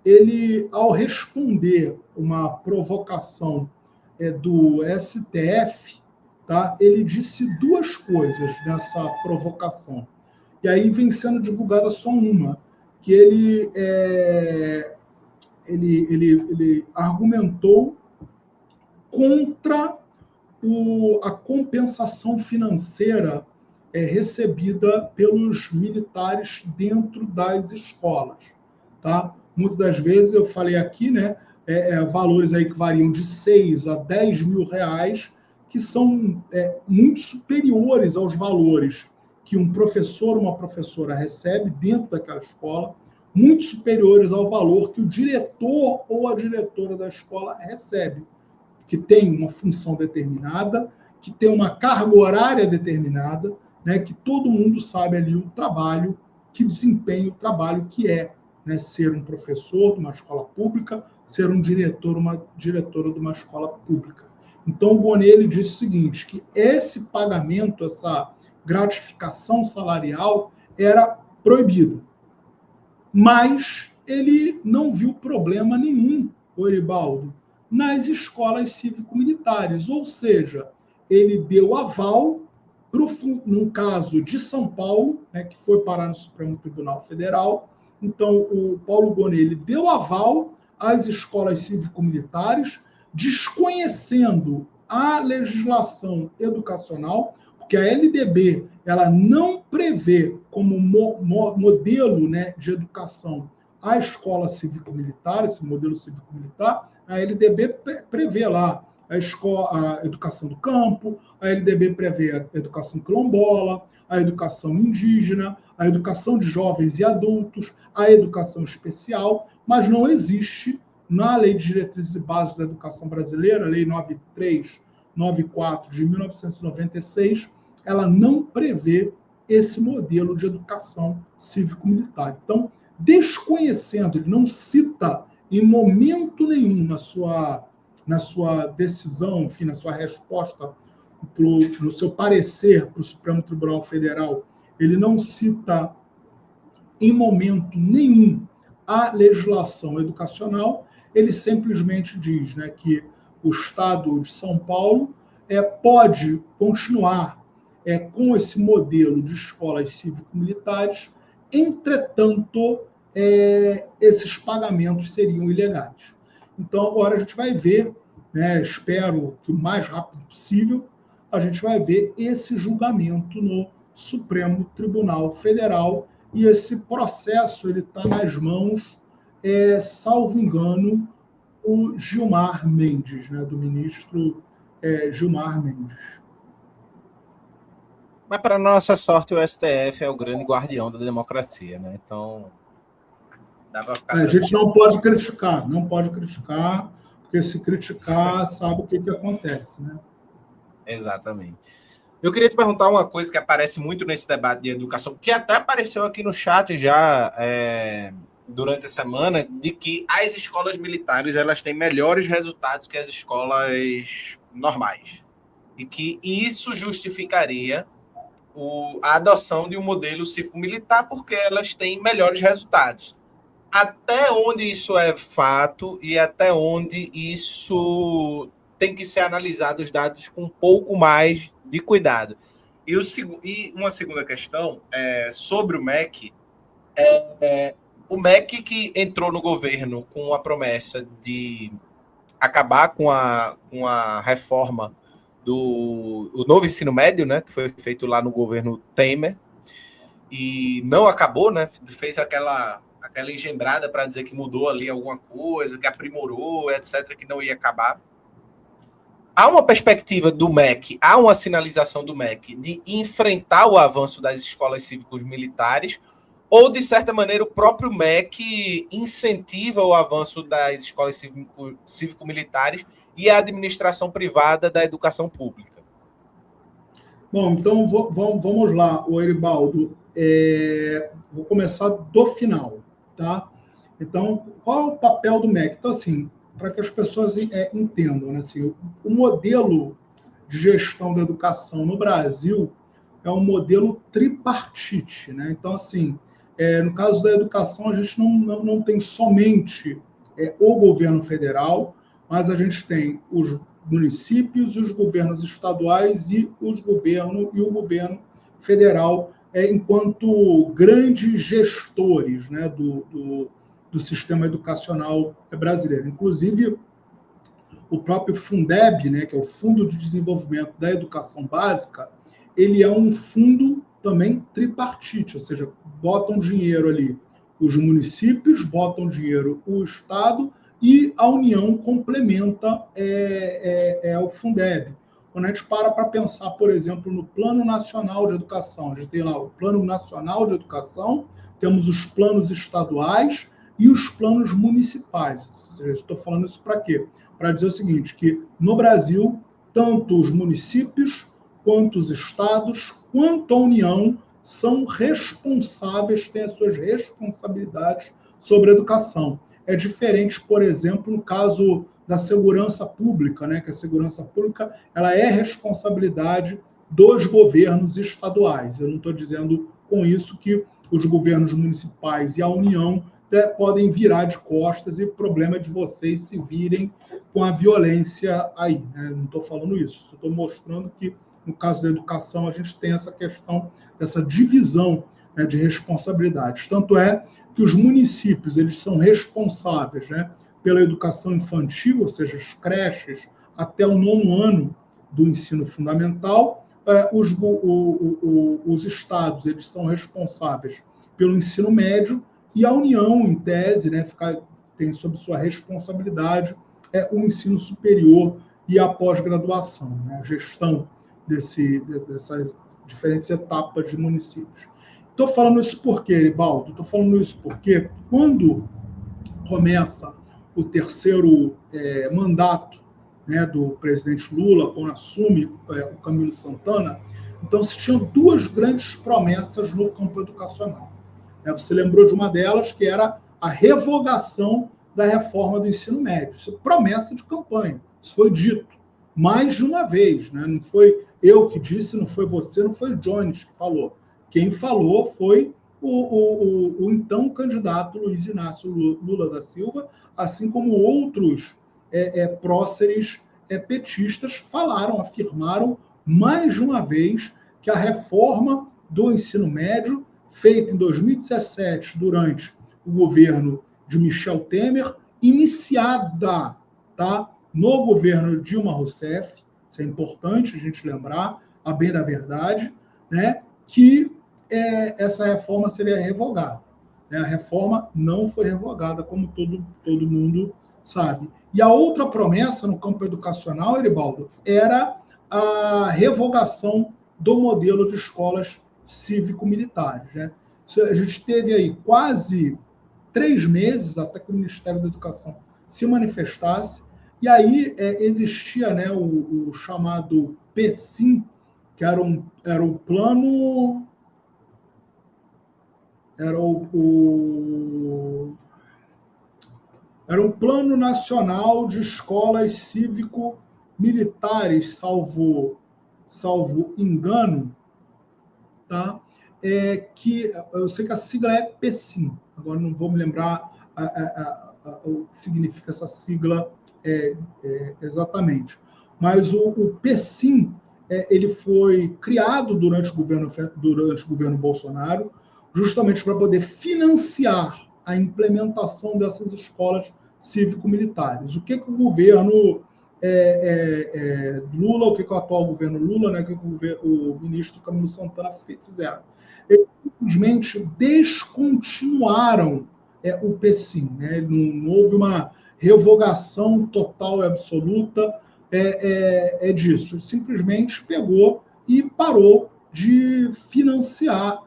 ele, ao responder uma provocação do STF, tá, ele disse duas coisas nessa provocação. E aí vem sendo divulgada só uma, que ele argumentou contra a compensação financeira recebida pelos militares dentro das escolas, tá? Muitas das vezes, eu falei aqui, né, valores aí que variam de 6 a 10 mil reais, que são muito superiores aos valores que um professor ou uma professora recebe dentro daquela escola, muito superiores ao valor que o diretor ou a diretora da escola recebe, que tem uma função determinada, que tem uma carga horária determinada, né, que todo mundo sabe ali o trabalho que desempenha, o trabalho que é, né, ser um professor de uma escola pública, ser um diretor, uma diretora de uma escola pública. Então, o Gonet, ele disse o seguinte, que esse pagamento, essa gratificação salarial era proibida. Mas ele não viu problema nenhum, o Eribaldo, nas escolas cívico-militares, ou seja, ele deu aval, num caso de São Paulo, né, que foi parar no Supremo Tribunal Federal. Então, o Paulo Gonet, ele deu aval às escolas cívico-militares, desconhecendo a legislação educacional, porque a LDB ela não prevê como modelo, né, de educação a escola cívico-militar, esse modelo cívico-militar. A LDB prevê lá a educação do campo, a LDB prevê a educação quilombola, a educação indígena, a educação de jovens e adultos, a educação especial, mas não existe na Lei de Diretrizes e Bases da Educação Brasileira, a Lei 9394 de 1996, ela não prevê esse modelo de educação cívico-militar. Então, desconhecendo, ele não cita em momento nenhum na sua decisão, enfim, na sua resposta, no seu parecer para o Supremo Tribunal Federal, ele não cita em momento nenhum a legislação educacional, ele simplesmente diz, né, que o Estado de São Paulo pode continuar com esse modelo de escolas cívico-militares, entretanto, esses pagamentos seriam ilegais. Então, agora a gente vai ver, né, espero que o mais rápido possível, a gente vai ver esse julgamento no Supremo Tribunal Federal, e esse processo ele está nas mãos, salvo engano, o Gilmar Mendes, né, do ministro Gilmar Mendes. Mas, para nossa sorte, o STF é o grande guardião da democracia, né? Então, dá para ficar A gente não pode criticar, porque se criticar, sabe o que acontece, né? Exatamente. Eu queria te perguntar uma coisa que aparece muito nesse debate de educação, que até apareceu aqui no chat já durante a semana, de que as escolas militares elas têm melhores resultados que as escolas normais. E que isso justificaria a adoção de um modelo cívico-militar porque elas têm melhores resultados. Até onde isso é fato e até onde isso tem que ser analisado os dados com um pouco mais de cuidado. E uma segunda questão sobre o MEC. O MEC que entrou no governo com a promessa de acabar com a reforma do novo ensino médio, né, que foi feito lá no governo Temer, e não acabou, né, fez aquela engembrada para dizer que mudou ali alguma coisa, que aprimorou, etc., que não ia acabar. Há uma perspectiva do MEC, há uma sinalização do MEC de enfrentar o avanço das escolas cívicos militares, ou, de certa maneira, o próprio MEC incentiva o avanço das escolas cívico-militares e a administração privada da educação pública? Bom, então vamos lá, Eribaldo. Vou começar do final, tá? Então, qual é o papel do MEC? Então, assim, para que as pessoas entendam, né? Assim, o modelo de gestão da educação no Brasil é um modelo tripartite, né? Então, assim, no caso da educação, a gente não tem somente o governo federal, mas a gente tem os municípios, os governos estaduais e o governo federal, enquanto grandes gestores, né, do sistema educacional brasileiro. Inclusive, o próprio Fundeb, né, que é o Fundo de Desenvolvimento da Educação Básica, ele é um fundo também tripartite, ou seja, botam dinheiro ali os municípios, botam dinheiro o Estado, e a União complementa o Fundeb. Quando a gente para pensar, por exemplo, no Plano Nacional de Educação, a gente tem lá o Plano Nacional de Educação, temos os planos estaduais e os planos municipais. Estou falando isso para quê? Para dizer o seguinte, que no Brasil, tanto os municípios, quanto os estados, quanto a União, são responsáveis, têm as suas responsabilidades sobre a educação. É diferente, por exemplo, no caso da segurança pública, né? Que a segurança pública ela é responsabilidade dos governos estaduais. Eu não estou dizendo com isso que os governos municipais e a União podem virar de costas e problema de vocês se virem com a violência aí, né? Não estou falando isso. Estou mostrando que, no caso da educação, a gente tem essa questão, dessa divisão, né, de responsabilidades. Tanto é que os municípios eles são responsáveis, né, pela educação infantil, ou seja, as creches, até o 9º ano do ensino fundamental. Os estados eles são responsáveis pelo ensino médio, e a União, em tese, né, tem sob sua responsabilidade o ensino superior e a pós-graduação, né? A gestão dessas diferentes etapas de municípios. Estou falando isso por quê, Eribaldo? Estou falando isso porque quando começa o terceiro mandato, né, do presidente Lula, quando assume o Camilo Santana, então se tinham duas grandes promessas no campo educacional. Você lembrou de uma delas, que era a revogação da reforma do ensino médio. Isso é promessa de campanha. Isso foi dito mais de uma vez, né? Não foi eu que disse, não foi você, não foi o Jones que falou. Quem falou foi o então candidato Luiz Inácio Lula da Silva, assim como outros próceres petistas falaram, afirmaram mais de uma vez que a reforma do ensino médio, feita em 2017 durante o governo de Michel Temer, iniciada, tá, no governo Dilma Rousseff, isso é importante a gente lembrar, a bem da verdade, né, que essa reforma seria revogada. A reforma não foi revogada, como todo mundo sabe. E a outra promessa no campo educacional, Eribaldo, era a revogação do modelo de escolas cívico-militares, né? A gente teve aí quase 3 meses até que o Ministério da Educação se manifestasse, e aí existia, né, o chamado PSIM, que era um plano... Era era um plano nacional de escolas cívico-militares, salvo engano, tá? Que eu sei que a sigla é PSIM, agora não vou me lembrar o que significa essa sigla exatamente. Mas o PSIM ele foi criado durante o governo Bolsonaro, justamente para poder financiar a implementação dessas escolas cívico-militares. O que o governo Lula, o que o atual governo Lula, né, que o ministro Camilo Santana fizeram? Eles simplesmente descontinuaram o PSIM, né? Não houve uma revogação total e absoluta disso. Ele simplesmente pegou e parou de financiar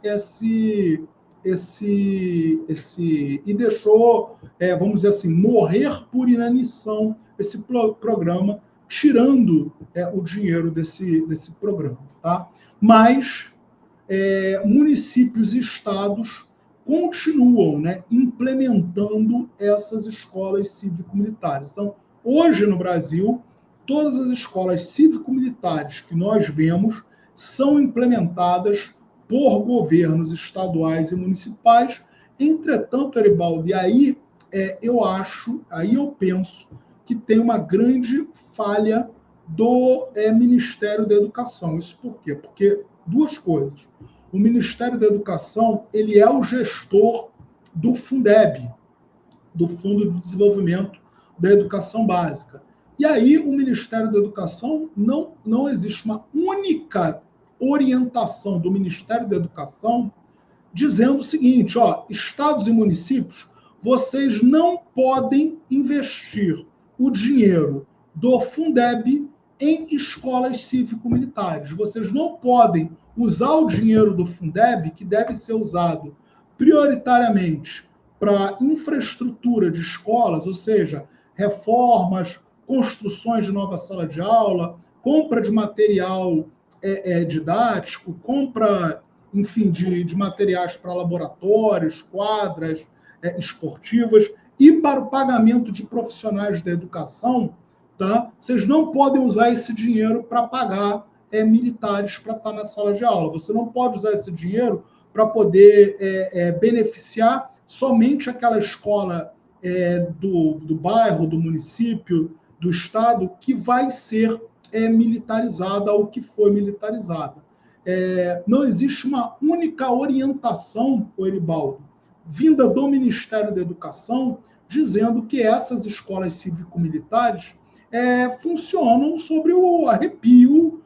e deixou, vamos dizer assim, morrer por inanição esse programa, tirando o dinheiro desse programa, tá? Mas municípios e estados continuam, né, implementando essas escolas cívico-militares. Então, hoje no Brasil, todas as escolas cívico-militares que nós vemos são implementadas por governos estaduais e municipais. Entretanto, Eribaldo, e aí eu penso que tem uma grande falha do Ministério da Educação. Isso por quê? Porque duas coisas. O Ministério da Educação, ele é o gestor do Fundeb, do Fundo de Desenvolvimento da Educação Básica. E aí, o Ministério da Educação, não existe uma única orientação do Ministério da Educação dizendo o seguinte, estados e municípios, vocês não podem investir o dinheiro do Fundeb em escolas cívico-militares. Vocês não podem usar o dinheiro do Fundeb, que deve ser usado prioritariamente para infraestrutura de escolas, ou seja, reformas, construções de nova sala de aula, compra de material didático, compra, enfim, de materiais para laboratórios, quadras esportivas, e para o pagamento de profissionais da educação, tá? Vocês não podem usar esse dinheiro para pagar militares para estar na sala de aula. Você não pode usar esse dinheiro para poder beneficiar somente aquela escola do bairro, do município, do estado, que vai ser militarizada ou que foi militarizada. Não existe uma única orientação, Eribaldo, vinda do Ministério da Educação, dizendo que essas escolas cívico-militares funcionam sobre o arrepio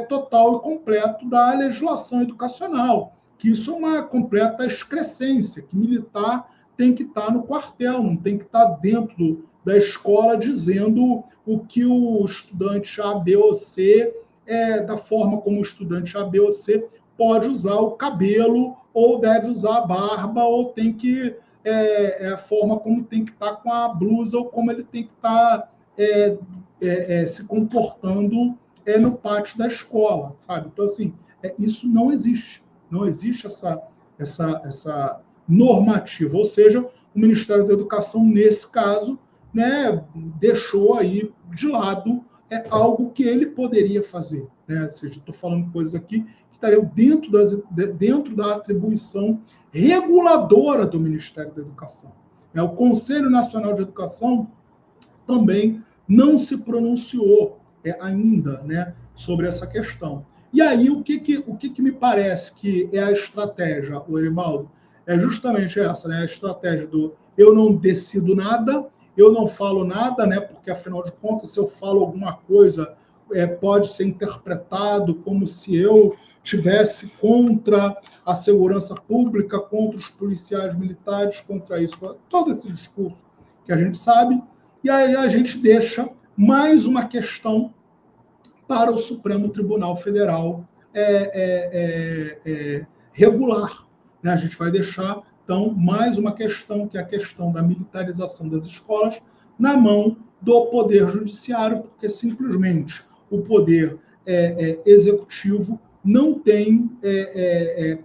total e completo da legislação educacional, que isso é uma completa excrescência, que militar tem que estar no quartel, não tem que estar dentro da escola dizendo o que o estudante A, B ou C, da forma como o estudante A, B ou C pode usar o cabelo, ou deve usar a barba, ou tem que a forma como tem que estar com a blusa, ou como ele tem que estar se comportando no pátio da escola, sabe? Então, assim, isso não existe. Não existe essa normativa. Ou seja, o Ministério da Educação, nesse caso, né, deixou aí de lado algo que ele poderia fazer. Né? Ou seja, estou falando coisas aqui que estariam dentro da atribuição reguladora do Ministério da Educação. O Conselho Nacional de Educação também não se pronunciou ainda, né, sobre essa questão. E aí, o que me parece que é a estratégia, o Eribaldo? É justamente essa, né, a estratégia do eu não decido nada, eu não falo nada, né, porque, afinal de contas, se eu falo alguma coisa, pode ser interpretado como se eu tivesse contra a segurança pública, contra os policiais militares, contra isso, todo esse discurso que a gente sabe. E aí a gente deixa mais uma questão para o Supremo Tribunal Federal regular. Né? A gente vai deixar, então, mais uma questão, que é a questão da militarização das escolas, na mão do Poder Judiciário, porque simplesmente o Poder Executivo não tem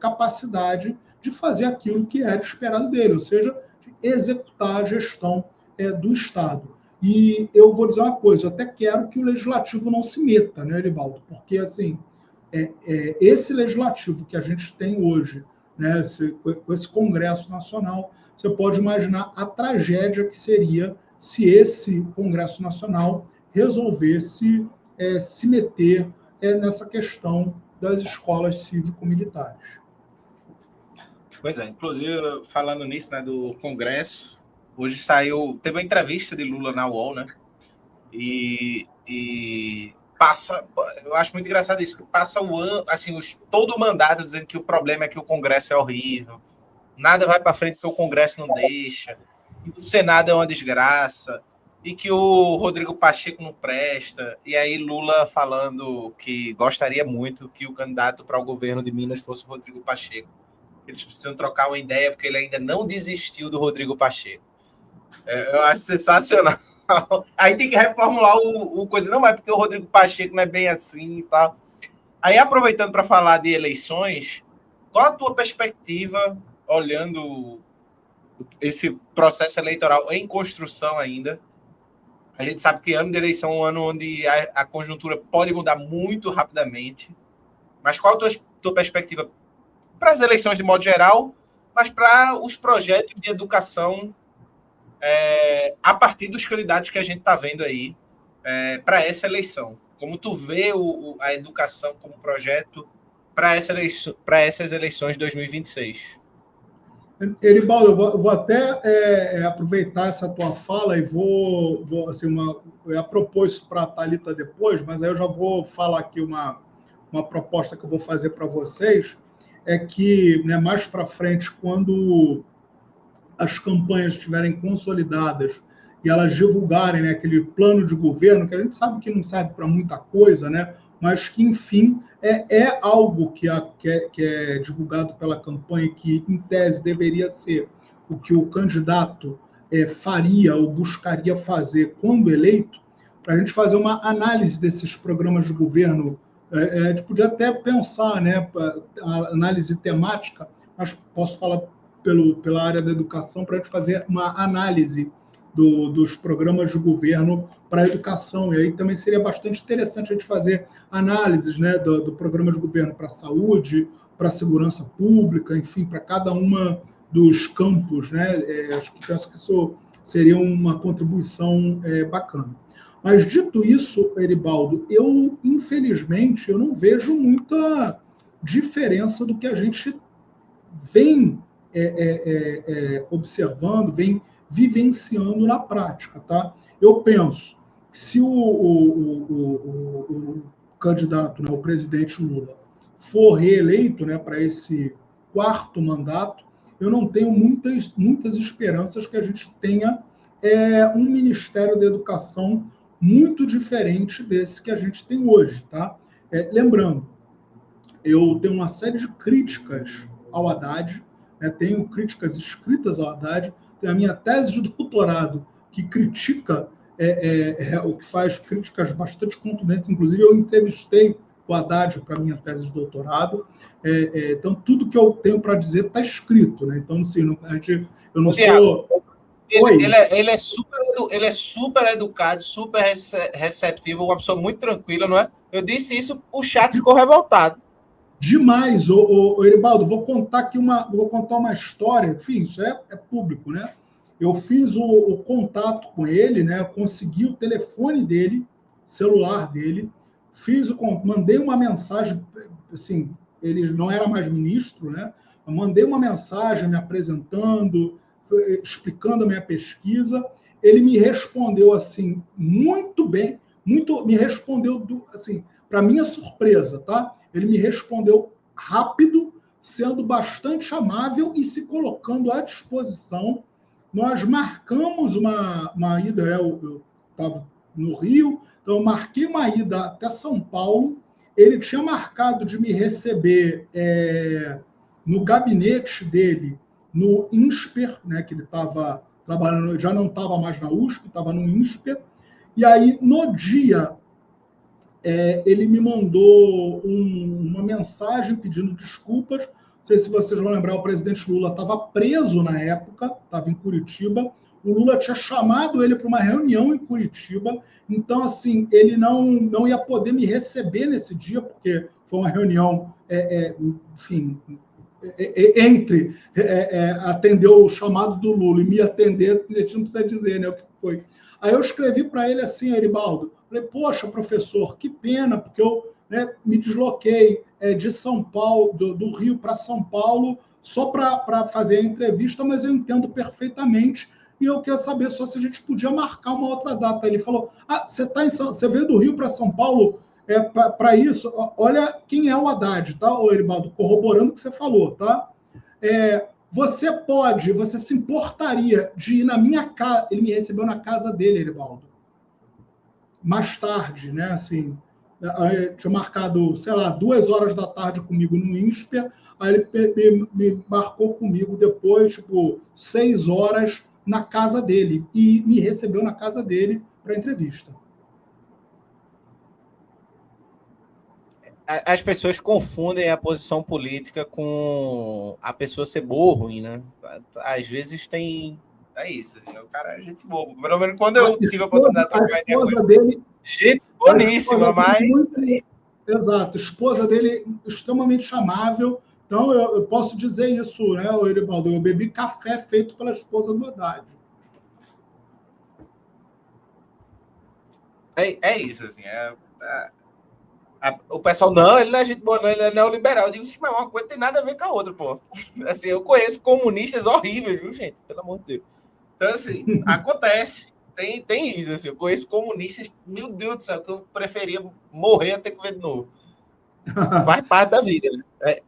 capacidade de fazer aquilo que era esperado dele, ou seja, de executar a gestão do Estado. E eu vou dizer uma coisa, eu até quero que o legislativo não se meta, né, Eribaldo? Porque, assim, esse legislativo que a gente tem hoje, né, com esse Congresso Nacional, você pode imaginar a tragédia que seria se esse Congresso Nacional resolvesse se meter nessa questão das escolas cívico-militares. Pois é, inclusive, falando nisso, né, do Congresso, hoje teve uma entrevista de Lula na UOL, né? E passa, eu acho muito engraçado isso, que passa o ano, assim, todo o mandato dizendo que o problema é que o Congresso é horrível, nada vai para frente porque o Congresso não deixa, e o Senado é uma desgraça, e que o Rodrigo Pacheco não presta, e aí Lula falando que gostaria muito que o candidato para o governo de Minas fosse o Rodrigo Pacheco. Eles precisam trocar uma ideia porque ele ainda não desistiu do Rodrigo Pacheco. Eu acho sensacional. Aí tem que reformular o coisa. Não, mas porque o Rodrigo Pacheco não é bem assim e tal. Aí, aproveitando para falar de eleições, qual a tua perspectiva, olhando esse processo eleitoral em construção ainda? A gente sabe que ano de eleição é um ano onde a conjuntura pode mudar muito rapidamente. Mas qual a tua perspectiva para as eleições de modo geral, mas para os projetos de educação a partir dos candidatos que a gente está vendo aí para essa eleição? Como tu vê a educação como projeto para essas eleições de 2026? Eribaldo, eu vou até aproveitar essa tua fala e vou assim, eu ia propor isso para a Thalita depois, mas aí eu já vou falar aqui uma proposta que eu vou fazer para vocês, é que, né, mais para frente, quando as campanhas estiverem consolidadas e elas divulgarem, né, aquele plano de governo, que a gente sabe que não serve para muita coisa, né, mas que, enfim, é algo que é divulgado pela campanha, que, em tese, deveria ser o que o candidato faria ou buscaria fazer quando eleito, para a gente fazer uma análise desses programas de governo. A gente podia até pensar, né, a análise temática, mas posso falar pela área da educação, para a gente fazer uma análise dos programas de governo para a educação. E aí também seria bastante interessante a gente fazer análises, né, do programa de governo para a saúde, para a segurança pública, enfim, para cada uma dos campos, né? Penso que isso seria uma contribuição bacana. Mas, dito isso, Eribaldo, infelizmente, eu não vejo muita diferença do que a gente vem observando, vem vivenciando na prática. Tá? Eu penso que se o candidato, né, o presidente Lula, for reeleito, né, para esse quarto mandato, eu não tenho muitas esperanças que a gente tenha é um Ministério da Educação muito diferente desse que a gente tem hoje, tá? Lembrando, eu tenho uma série de críticas ao Haddad, né? Tenho críticas escritas ao Haddad, tenho a minha tese de doutorado que critica, o que faz críticas bastante contundentes, inclusive eu entrevistei o Haddad para a minha tese de doutorado, então tudo que eu tenho para dizer está escrito, né? Então, assim, eu não Tiago, sou... Oi. Ele é super educado, super receptivo, uma pessoa muito tranquila, não é? Eu disse isso, o chat ficou revoltado. Demais, Eribaldo, vou contar uma história, enfim, isso é público, né? Eu fiz o contato com ele, né? Consegui o telefone dele, celular dele, mandei uma mensagem, assim, ele não era mais ministro, né? Eu mandei uma mensagem me apresentando, explicando a minha pesquisa. Ele me respondeu assim muito bem, me respondeu assim, para minha surpresa, tá? Ele me respondeu rápido, sendo bastante amável e se colocando à disposição. Nós marcamos uma ida, eu estava no Rio, então eu marquei uma ida até São Paulo. Ele tinha marcado de me receber no gabinete dele, no INSPER, né, que ele estava trabalhando, já não estava mais na USP, estava no INSPER. E aí, no dia, ele me mandou uma mensagem pedindo desculpas. Não sei se vocês vão lembrar, o presidente Lula estava preso na época, estava em Curitiba. O Lula tinha chamado ele para uma reunião em Curitiba. Então, assim, ele não ia poder me receber nesse dia, porque foi uma reunião, enfim, entre atender o chamado do Lula e me atender, a gente não precisa dizer, né, o que foi. Aí eu escrevi para ele assim, Eribaldo, falei, poxa, professor, que pena, porque eu, né, me desloquei de São Paulo, do Rio para São Paulo, só para fazer a entrevista, mas eu entendo perfeitamente, e eu queria saber só se a gente podia marcar uma outra data. Ele falou, você veio do Rio para São Paulo para isso? Olha quem é o Haddad, tá, Eribaldo? Corroborando o que você falou, tá? Você se importaria de ir na minha casa? Ele me recebeu na casa dele, Eribaldo. Mais tarde, né? Assim, tinha marcado, sei lá, 2 horas da tarde comigo no INSPER, aí ele me marcou comigo depois, tipo, 6 horas na casa dele, e me recebeu na casa dele para entrevista. As pessoas confundem a posição política com a pessoa ser boa ou ruim, né? Às vezes tem... É isso, assim, o cara é gente boa. Pelo menos quando eu tive a oportunidade de trocar ideia com ele. Gente boníssima, mas... Exato, a esposa dele extremamente amável. Então, eu posso dizer isso, né, Eribaldo? Eu bebi café feito pela esposa do Haddad. É isso, assim. O pessoal, não, ele não é gente boa, não, ele é neoliberal. Eu digo, sim, mas uma coisa tem nada a ver com a outra, pô. Assim, eu conheço comunistas horríveis, viu, gente? Pelo amor de Deus. Então, assim, acontece. Tem isso, assim. Eu conheço comunistas, meu Deus do céu, que eu preferia morrer a ter que ver de novo. Faz parte da vida, né?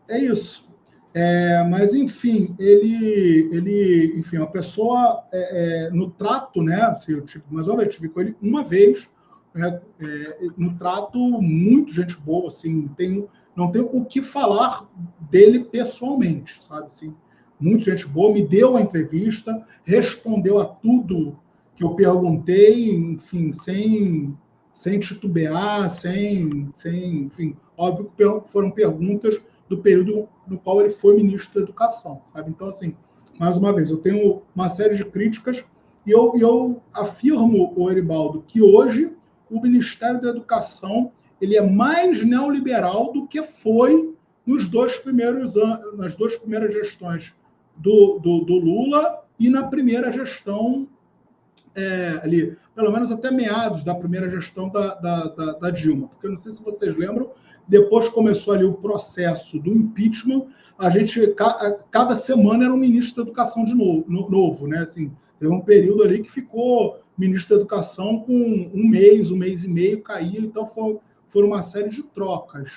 É isso. Mas, enfim, enfim, a pessoa, no trato, né? Assim, mais uma vez, eu tive com ele uma vez, né, no trato, muito gente boa, assim, não tenho o que falar dele pessoalmente, sabe? Assim, muito gente boa, me deu a entrevista, respondeu a tudo que eu perguntei, enfim, sem titubear, enfim, óbvio que foram perguntas do período no qual ele foi ministro da Educação, sabe? Então, assim, mais uma vez, eu tenho uma série de críticas e eu afirmo, Eribaldo, que hoje o Ministério da Educação ele é mais neoliberal do que foi nos nas 2 primeiras gestões do Lula e na primeira gestão ali, pelo menos até meados da primeira gestão da Dilma. Porque eu não sei se vocês lembram, depois começou ali o processo do impeachment, cada semana era um ministro da Educação de novo, né? Assim, teve um período ali que ficou ministro da Educação com um mês e meio, caía, então foram uma série de trocas.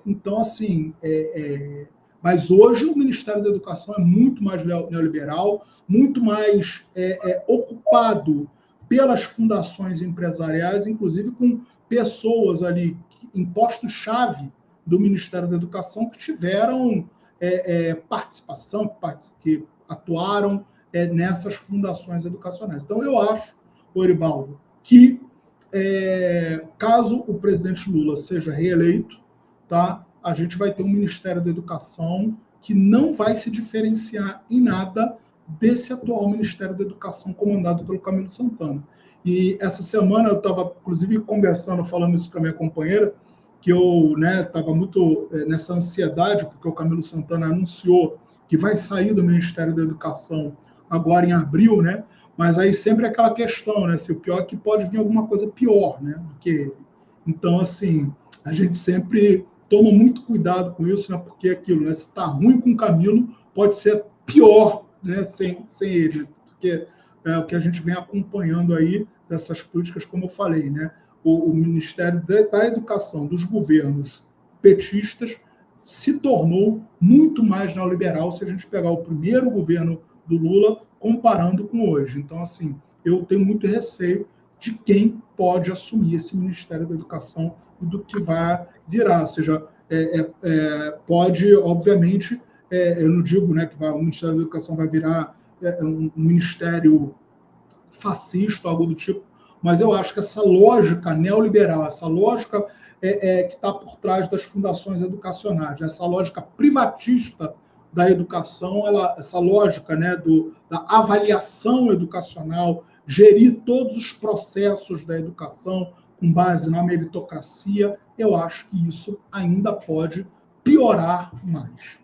Então, assim, Mas hoje o Ministério da Educação é muito mais neoliberal, muito mais ocupado pelas fundações empresariais, inclusive com pessoas ali em postos-chave do Ministério da Educação que tiveram participação, que atuaram nessas fundações educacionais. Então, eu acho, Oribaldo, que caso o presidente Lula seja reeleito, tá, a gente vai ter um Ministério da Educação que não vai se diferenciar em nada desse atual Ministério da Educação comandado pelo Camilo Santana. E essa semana eu estava, inclusive, conversando, falando isso com a minha companheira, que eu estava muito nessa ansiedade, porque o Camilo Santana anunciou que vai sair do Ministério da Educação agora em abril, né? Mas aí sempre aquela questão, né? Se o pior é que pode vir alguma coisa pior, né? Do que ele. Então, assim, a gente sempre toma muito cuidado com isso, né? Porque aquilo, né? Se está ruim com o Camilo, pode ser pior, né? Sem ele, porque é o que a gente vem acompanhando aí dessas políticas, como eu falei, né? O Ministério da Educação dos governos petistas se tornou muito mais neoliberal se a gente pegar o primeiro governo do Lula comparando com hoje. Então, assim, eu tenho muito receio de quem pode assumir esse Ministério da Educação e do que vai virar. Ou seja, pode, obviamente, eu não digo, né, que o Ministério da Educação vai virar um ministério fascista, algo do tipo, mas eu acho que essa lógica neoliberal, essa lógica que está por trás das fundações educacionais, essa lógica privatista da educação, essa lógica, né, da avaliação educacional, gerir todos os processos da educação com base na meritocracia, eu acho que isso ainda pode piorar mais.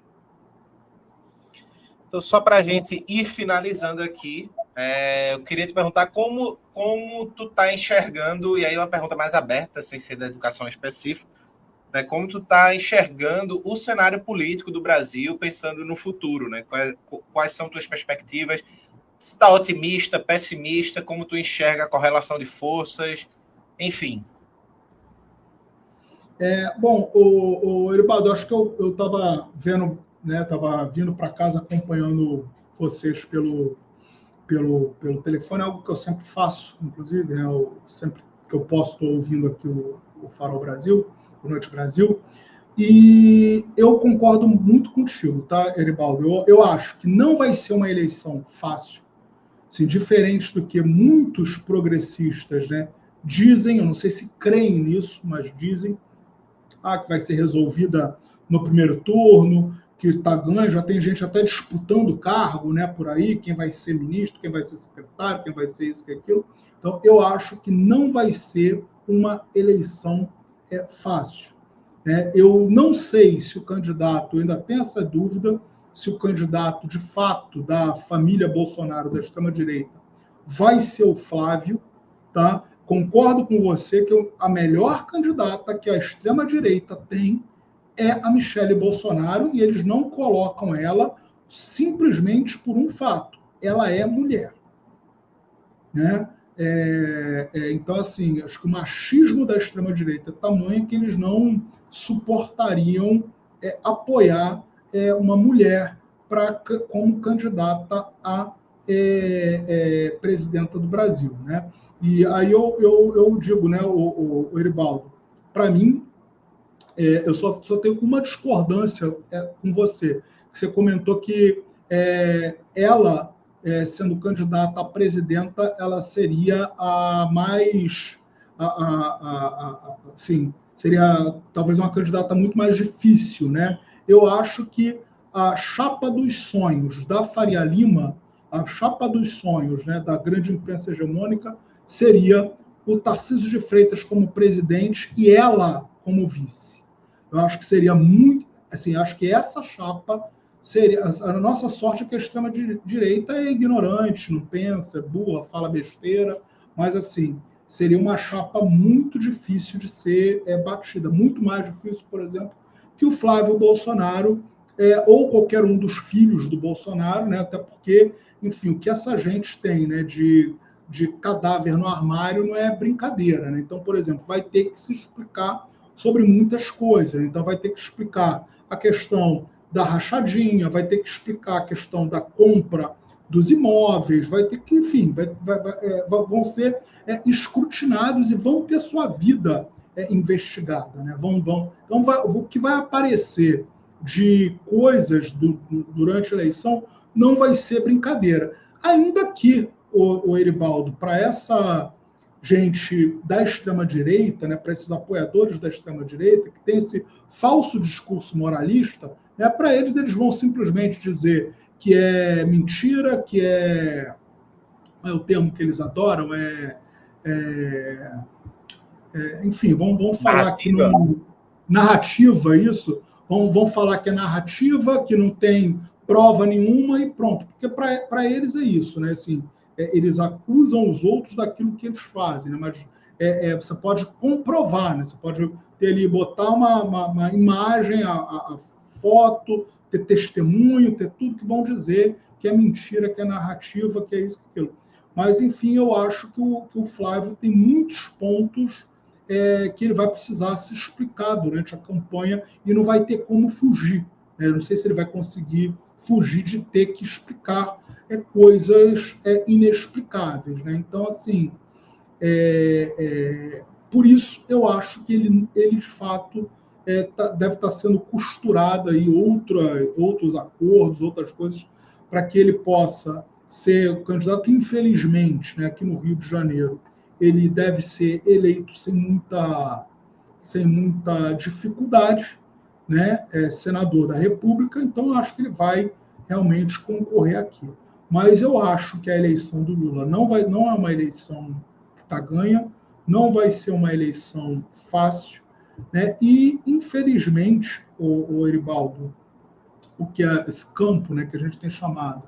Então, só para a gente ir finalizando aqui, eu queria te perguntar como tu está enxergando, e aí uma pergunta mais aberta, sem ser da educação específica, né, como tu está enxergando o cenário político do Brasil, pensando no futuro, né? Quais são tuas perspectivas? Se está otimista, pessimista, como tu enxerga a correlação de forças, enfim. Bom, o Eribaldo, acho que eu estava vendo, né, estava vindo para casa acompanhando vocês pelo telefone, algo que eu sempre faço, inclusive, né, sempre que eu posso estou ouvindo aqui o Farol Brasil, o Noite Brasil, e eu concordo muito contigo, tá, Eribaldo? Eu acho que não vai ser uma eleição fácil, assim, diferente do que muitos progressistas, né, dizem, eu não sei se creem nisso, mas dizem, que vai ser resolvida no primeiro turno, que está ganho, já tem gente até disputando cargo, né, por aí, quem vai ser ministro, quem vai ser secretário, quem vai ser isso, que aquilo. Então, eu acho que não vai ser uma eleição fácil. Eu não sei se o candidato, ainda tem essa dúvida, se o candidato, de fato, da família Bolsonaro, da extrema-direita, vai ser o Flávio, tá? Concordo com você que a melhor candidata que a extrema-direita tem é a Michelle Bolsonaro, e eles não colocam ela simplesmente por um fato: ela é mulher. Né? Então, assim, acho que o machismo da extrema-direita é tamanho que eles não suportariam apoiar uma mulher como candidata a presidenta do Brasil. Né? E aí eu digo, né, o Eribaldo, para mim, eu só tenho uma discordância com você. Você comentou que ela, sendo candidata a presidenta, ela seria a mais... sim, seria talvez uma candidata muito mais difícil, né? Eu acho que a chapa dos sonhos da Faria Lima, a chapa dos sonhos, né, da grande imprensa hegemônica, seria o Tarcísio de Freitas como presidente e ela como vice. Eu acho que seria muito... Assim, acho que essa chapa seria... A nossa sorte é que a extrema-direita é ignorante, não pensa, é burra, fala besteira, mas, assim, seria uma chapa muito difícil de ser batida. Muito mais difícil, por exemplo, que o Flávio Bolsonaro ou qualquer um dos filhos do Bolsonaro, né? Até porque, enfim, o que essa gente tem, né, de cadáver no armário não é brincadeira, né? Então, por exemplo, vai ter que se explicar sobre muitas coisas. Então, vai ter que explicar a questão da rachadinha, vai ter que explicar a questão da compra dos imóveis, vai ter que, enfim, vão ser escrutinados e vão ter sua vida investigada, né? Então, o que vai aparecer de coisas durante a eleição não vai ser brincadeira. Ainda que, o Eribaldo, para essa gente da extrema-direita, né, para esses apoiadores da extrema-direita, que tem esse falso discurso moralista, né, para eles vão simplesmente dizer que é mentira, que é o termo que eles adoram, enfim, vão falar que não. Narrativa, isso. Vão falar que é narrativa, que não tem prova nenhuma e pronto. Porque para eles é isso, né? Assim, eles acusam os outros daquilo que eles fazem, né? Mas você pode comprovar, né? Você pode ter ali, botar uma imagem, a foto, ter testemunho, ter tudo que vão dizer que é mentira, que é narrativa, que é isso, que aquilo. Mas, enfim, eu acho que o Flávio tem muitos pontos que ele vai precisar se explicar durante a campanha e não vai ter como fugir. Né? Não sei se ele vai conseguir fugir de ter que explicar coisas inexplicáveis. Né? Então, assim, por isso eu acho que ele de fato, deve estar sendo costurado aí outros acordos, outras coisas, para que ele possa ser o candidato. Infelizmente, né, aqui no Rio de Janeiro, ele deve ser eleito sem muita dificuldade, né, senador da República, então eu acho que ele vai realmente concorrer aqui. Mas eu acho que a eleição do Lula não é uma eleição que está ganha, não vai ser uma eleição fácil, né? E, infelizmente, o Eribaldo, o que é esse campo, né, que a gente tem chamado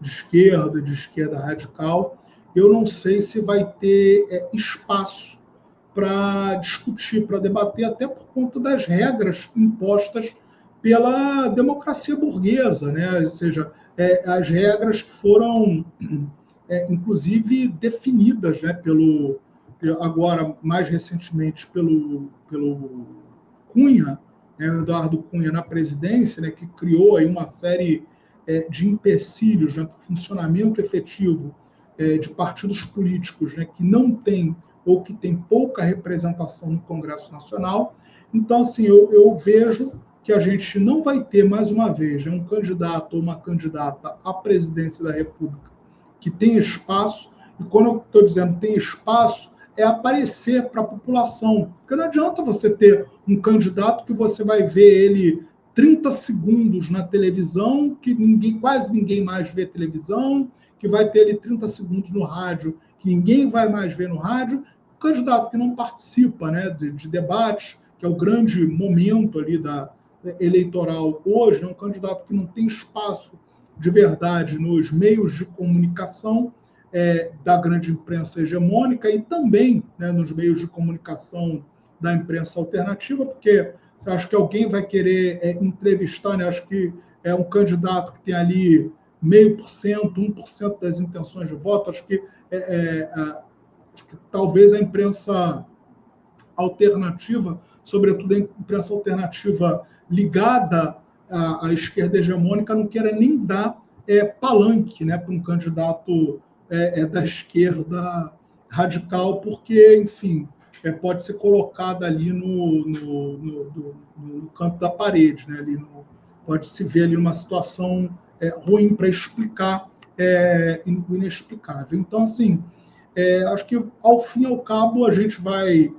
de esquerda radical, eu não sei se vai ter espaço para discutir, para debater, até por conta das regras impostas pela democracia burguesa, né? Ou seja, as regras que foram, inclusive, definidas, né, agora, mais recentemente, pelo Cunha, né, Eduardo Cunha, na presidência, né, que criou aí uma série de empecilhos, né, para o funcionamento efetivo de partidos políticos, né, que não têm ou que têm pouca representação no Congresso Nacional. Então, assim, eu vejo que a gente não vai ter, mais uma vez, um candidato ou uma candidata à presidência da República que tem espaço, e quando eu estou dizendo tem espaço, é aparecer para a população. Porque não adianta você ter um candidato que você vai ver ele 30 segundos na televisão, que quase ninguém mais vê televisão, que vai ter ele 30 segundos no rádio, que ninguém vai mais ver no rádio, um candidato que não participa, né, de debates, que é o grande momento ali eleitoral hoje, um candidato que não tem espaço de verdade nos meios de comunicação da grande imprensa hegemônica e também, né, nos meios de comunicação da imprensa alternativa, porque você acha que alguém vai querer entrevistar, né? Acho que é um candidato que tem ali 0,5%, 1% das intenções de voto. Acho que talvez a imprensa alternativa, sobretudo a imprensa alternativa ligada à esquerda hegemônica, não queira nem dar palanque, né, para um candidato da esquerda radical, porque, enfim, pode ser colocada ali no canto da parede, né, pode se ver ali uma situação ruim para explicar o inexplicável. Então, assim, acho que, ao fim e ao cabo, a gente vai...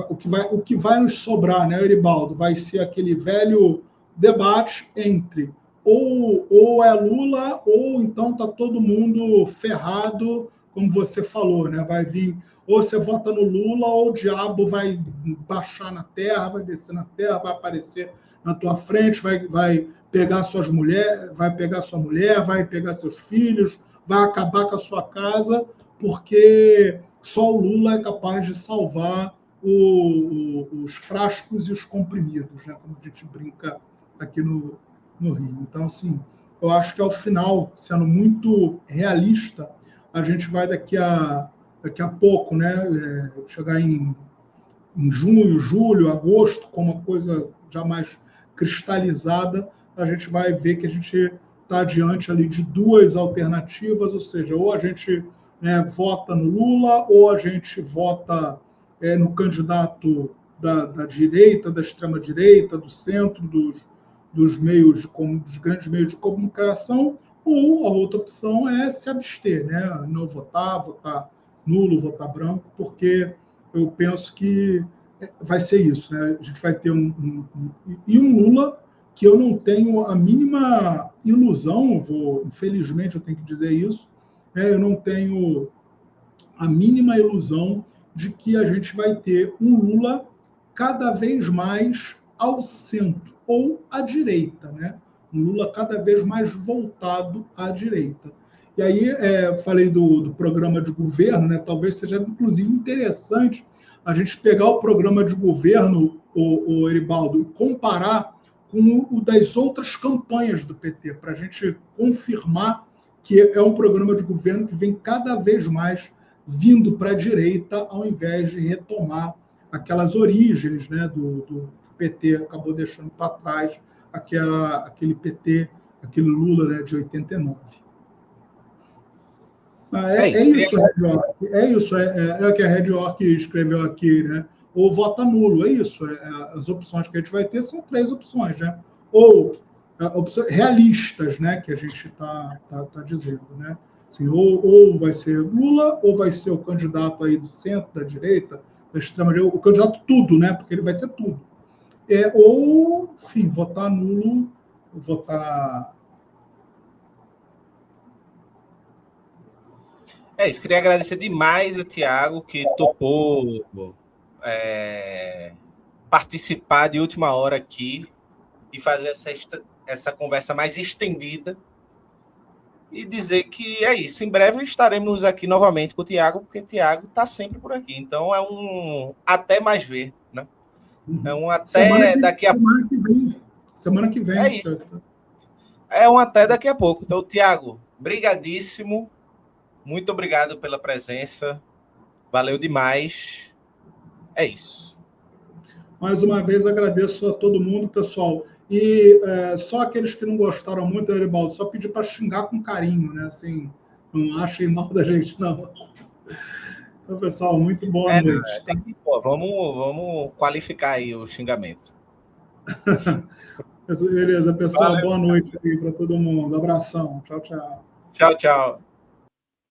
o que vai nos sobrar, né, Eribaldo, vai ser aquele velho debate entre ou é Lula ou então está todo mundo ferrado, como você falou, né? Vai vir, ou você vota no Lula ou o diabo vai baixar na terra, vai descer na terra, vai aparecer na tua frente, vai pegar suas mulheres, vai pegar sua mulher, vai pegar seus filhos, vai acabar com a sua casa, porque só o Lula é capaz de salvar os frascos e os comprimidos, né? Como a gente brinca aqui no Rio. Então, assim, eu acho que ao final, sendo muito realista, a gente vai daqui a pouco, né, chegar em junho, julho, agosto, com uma coisa já mais cristalizada, a gente vai ver que a gente está diante ali de duas alternativas, ou seja, ou a gente, né, vota no Lula, ou a gente vota no candidato da direita, da extrema-direita, do centro, dos grandes meios de comunicação, ou a outra opção é se abster, né? Não votar, votar nulo, votar branco, porque eu penso que vai ser isso, né? A gente vai ter um Lula que eu não tenho a mínima ilusão, infelizmente eu tenho que dizer isso, né? Eu não tenho a mínima ilusão de que a gente vai ter um Lula cada vez mais ao centro ou à direita, né? Um Lula cada vez mais voltado à direita. E aí, falei do programa de governo, né? Talvez seja, inclusive, interessante a gente pegar o programa de governo, o Eribaldo, e comparar com o das outras campanhas do PT, para a gente confirmar que é um programa de governo que vem cada vez mais vindo para a direita, ao invés de retomar aquelas origens, né, do PT acabou deixando para trás, aquele PT, aquele Lula, né, de 89. É isso, Red Orc. É isso, é o que a Red Orc escreveu aqui, né? Ou vota nulo, é isso. As opções que a gente vai ter são 3 opções, né? Ou opções realistas, né? Que a gente tá dizendo, né? Assim, ou vai ser Lula, ou vai ser o candidato aí do centro, da direita, da extrema-direita, o candidato tudo, né? Porque ele vai ser tudo. Ou, enfim, votar nulo, votar... É isso, queria agradecer demais a Tiago, que topou participar de última hora aqui e fazer essa conversa mais estendida. E dizer que é isso. Em breve estaremos aqui novamente com o Tiago, porque o Tiago está sempre por aqui. Então é um até mais ver, né? É um até daqui a pouco. Semana que vem. É isso. É um até daqui a pouco. Então, Tiago, brigadíssimo. Muito obrigado pela presença. Valeu demais. É isso. Mais uma vez, agradeço a todo mundo, pessoal. E só aqueles que não gostaram muito, Eribaldo, só pedir para xingar com carinho, né? Assim, não achem mal da gente, não. Então, pessoal, muito boa noite. Tem que, vamos qualificar aí o xingamento. Beleza, pessoal. Valeu. Boa noite aí para todo mundo. Abração. Tchau, tchau. Tchau, tchau.